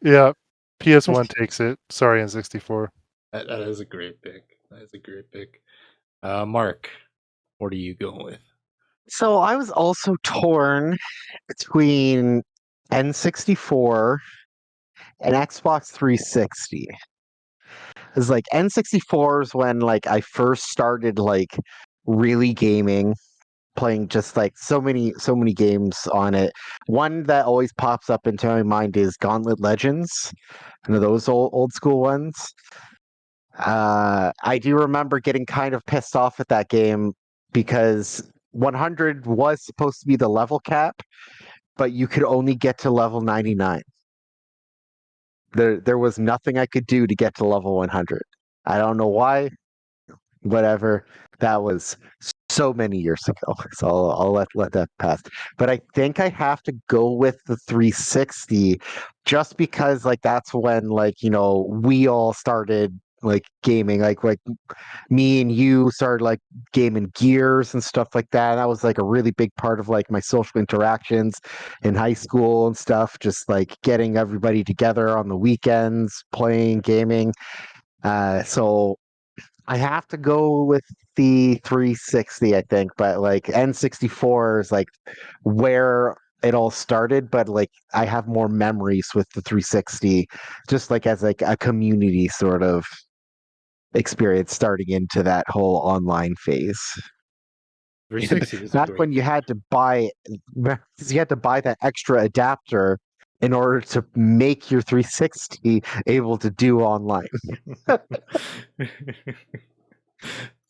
Yeah. PS1 takes it. Sorry, N64. That is a great pick. That is a great pick. Mark, what are you going with? So I was also torn between N64 and Xbox 360. It's like N64 is when like I first started like really gaming, playing just like so many games on it. One that always pops up into my mind is Gauntlet Legends. You know those old school ones. I do remember getting kind of pissed off at that game because 100 was supposed to be the level cap, but you could only get to level 99. There was nothing I could do to get to level 100. I don't know why. Whatever. That was so many years ago. So I'll let that pass. But I think I have to go with the 360 just because like that's when like, you know, we all started like gaming, like me and you started like gaming Gears and stuff like that. That was like a really big part of like my social interactions in high school and stuff, just like getting everybody together on the weekends, playing, gaming. So I have to go with the 360, I think, but like N64 is like where it all started, but like I have more memories with the 360, just like as like a community sort of experience starting into that whole online phase. 360 is a That's great when you pick. had to buy you had to buy that extra adapter in order to make your 360 able to do online.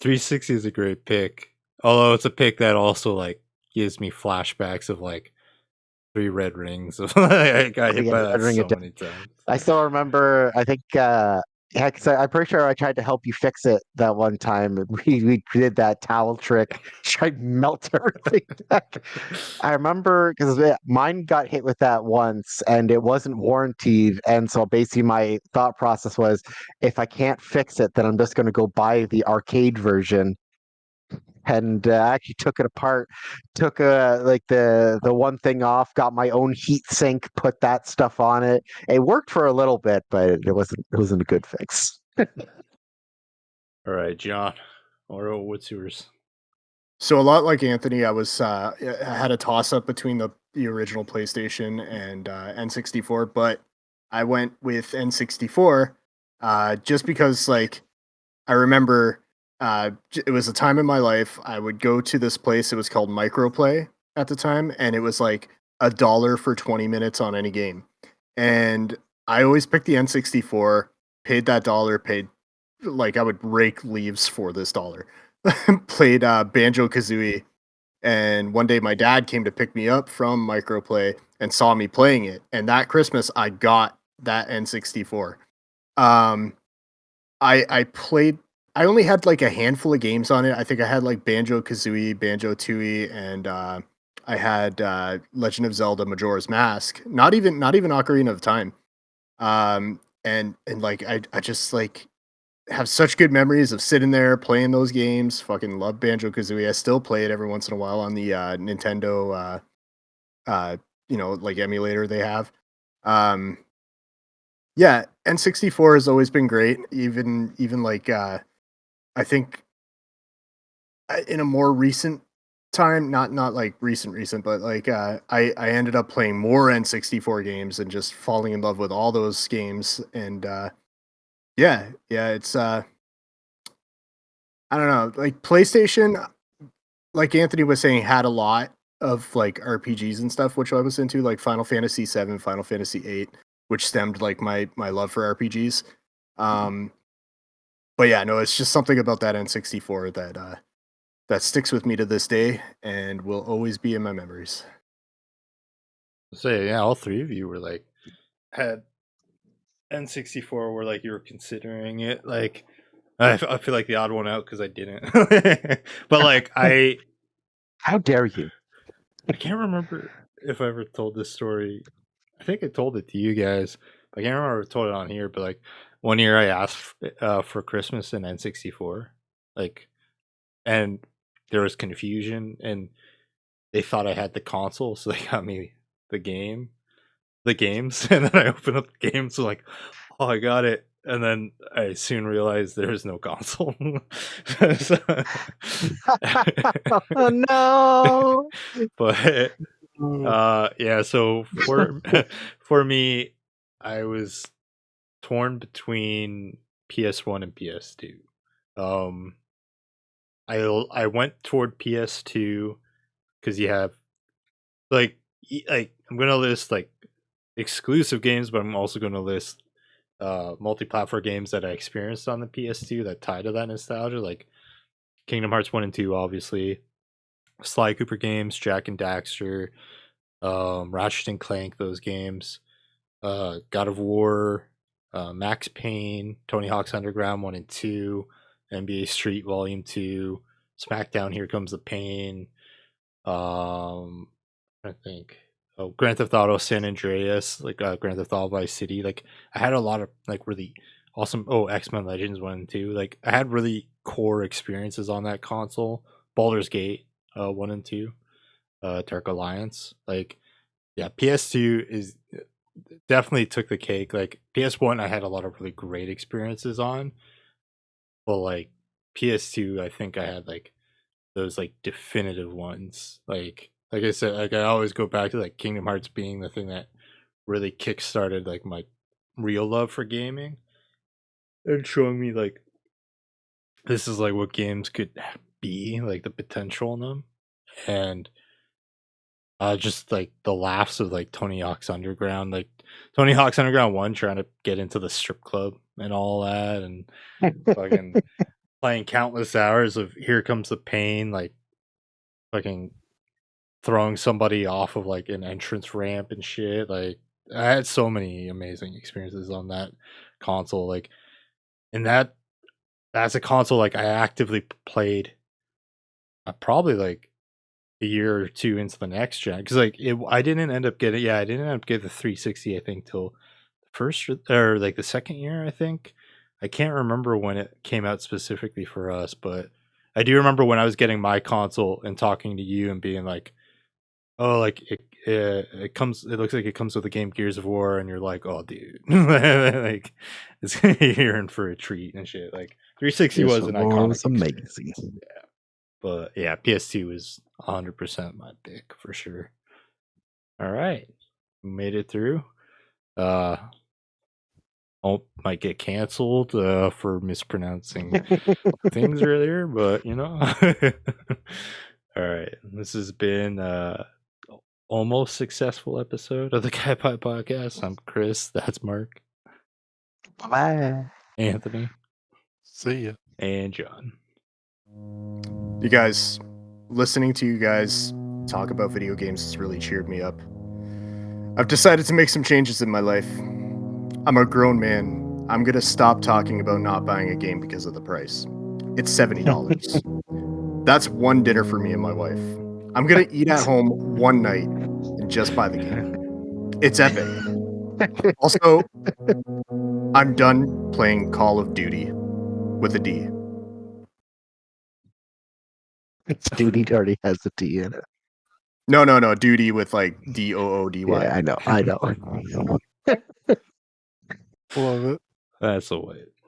360 is a great pick. Although it's a pick that also like gives me flashbacks of like 3 red rings. I got hit Yeah, by that Red Ring so of Death. many times. I still remember. I think, yeah, because I'm pretty sure I tried to help you fix it that one time. We did that towel trick, tried to melt everything back. I remember because mine got hit with that once, and it wasn't warranted. And so basically, my thought process was, if I can't fix it, then I'm just going to go buy the arcade version. And I actually took it apart, took like the one thing off, got my own heat sink, put that stuff on it. It worked for a little bit, but it wasn't a good fix. All right, John. Or what's yours? So a lot like Anthony, I had a toss up between the original PlayStation and N64, but I went with N64 just because like I remember it was a time in my life I would go to this place. It was called Microplay at the time, and it was like $1 for 20 minutes on any game. And I always picked the N64, paid that dollar, paid like I would rake leaves for this dollar. Played Banjo Kazooie, and one day my dad came to pick me up from Microplay and saw me playing it. And that Christmas, I got that N64. Um, I played. I only had like a handful of games on it. I think I had like Banjo Kazooie, Banjo Tooie, and I had Legend of Zelda Majora's Mask. Not even Ocarina of Time. And like I just like have such good memories of sitting there playing those games. Fucking love Banjo-Kazooie. I still play it every once in a while on the Nintendo like emulator they have. Yeah, N64 has always been great. Even like I think in a more recent time, not like recent, but like I ended up playing more N64 games and just falling in love with all those games. And yeah, it's I don't know, like PlayStation, like Anthony was saying, had a lot of like RPGs and stuff, which I was into, like Final Fantasy 7, Final Fantasy 8, which stemmed like my love for RPGs. But yeah, no, it's just something about that N64 that sticks with me to this day and will always be in my memories. So yeah, all three of you were like had N64 where like you were considering it. Like I feel like the odd one out because I didn't. But like How dare you? I can't remember if I ever told this story. I think I told it to you guys. But I can't remember if I told it on here. But like one year I asked for Christmas an N64, like, and there was confusion and they thought I had the console, so they got me the games, and then I opened up the games, like, oh, I got it, and then I soon realized there is no console. Oh no! But yeah, so for me, I was torn between PS1 and PS2. Um, I went toward PS2 because you have like I'm gonna list like exclusive games, but I'm also gonna list multi-platform games that I experienced on the PS2 that tie to that nostalgia, like Kingdom Hearts 1 and 2, obviously, Sly Cooper games, Jack and Daxter, Ratchet and Clank, those games, God of War, Max Payne, Tony Hawk's Underground 1 and 2, NBA Street Volume 2, SmackDown Here Comes the Pain, I think. Oh, Grand Theft Auto San Andreas, like Grand Theft Auto Vice City. Like I had a lot of like really awesome. Oh, X-Men Legends 1 and 2. Like I had really core experiences on that console. Baldur's Gate 1 and 2. Dark Alliance. Like yeah, PS2 is definitely took the cake. Like PS1 I had a lot of really great experiences on. But like PS2 I think I had like those like definitive ones. Like I said, like I always go back to like Kingdom Hearts being the thing that really kickstarted like my real love for gaming and showing me like this is like what games could be, like the potential in them. And just like the laughs of like Tony Hawk's Underground, like Tony Hawk's Underground 1 trying to get into the strip club and all that, and fucking playing countless hours of Here Comes the Pain, like fucking throwing somebody off of like an entrance ramp and shit. Like I had so many amazing experiences on that console. Like, and that's a console like I actively played probably like a year or two into the next gen because like I didn't end up getting the 360 I think till the first or like the second year I think. I can't remember when it came out specifically for us, but I do remember when I was getting my console and talking to you and being like, oh, like it comes. It looks like it comes with the game Gears of War, and you're like, oh, dude, like you're in for a treat and shit. Like 360 was an iconic. It's amazing. Yeah, but yeah, PS2 is 100% my pick for sure. All right, made it through. Might get canceled for mispronouncing things earlier, but you know. All right, this has been almost successful episode of the Guy Pie Podcast. I'm Chris. That's Mark. Bye. Anthony. See ya. And John. You guys, listening to you guys talk about video games has really cheered me up. I've decided to make some changes in my life. I'm a grown man. I'm gonna stop talking about not buying a game because of the price. It's $70. That's one dinner for me and my wife. I'm gonna eat at home one night and just buy the game. It's epic. Also, I'm done playing Call of Duty with a D. Duty already has the T in it. No, Duty with like Doody. Yeah, I know. Love it. That's the way.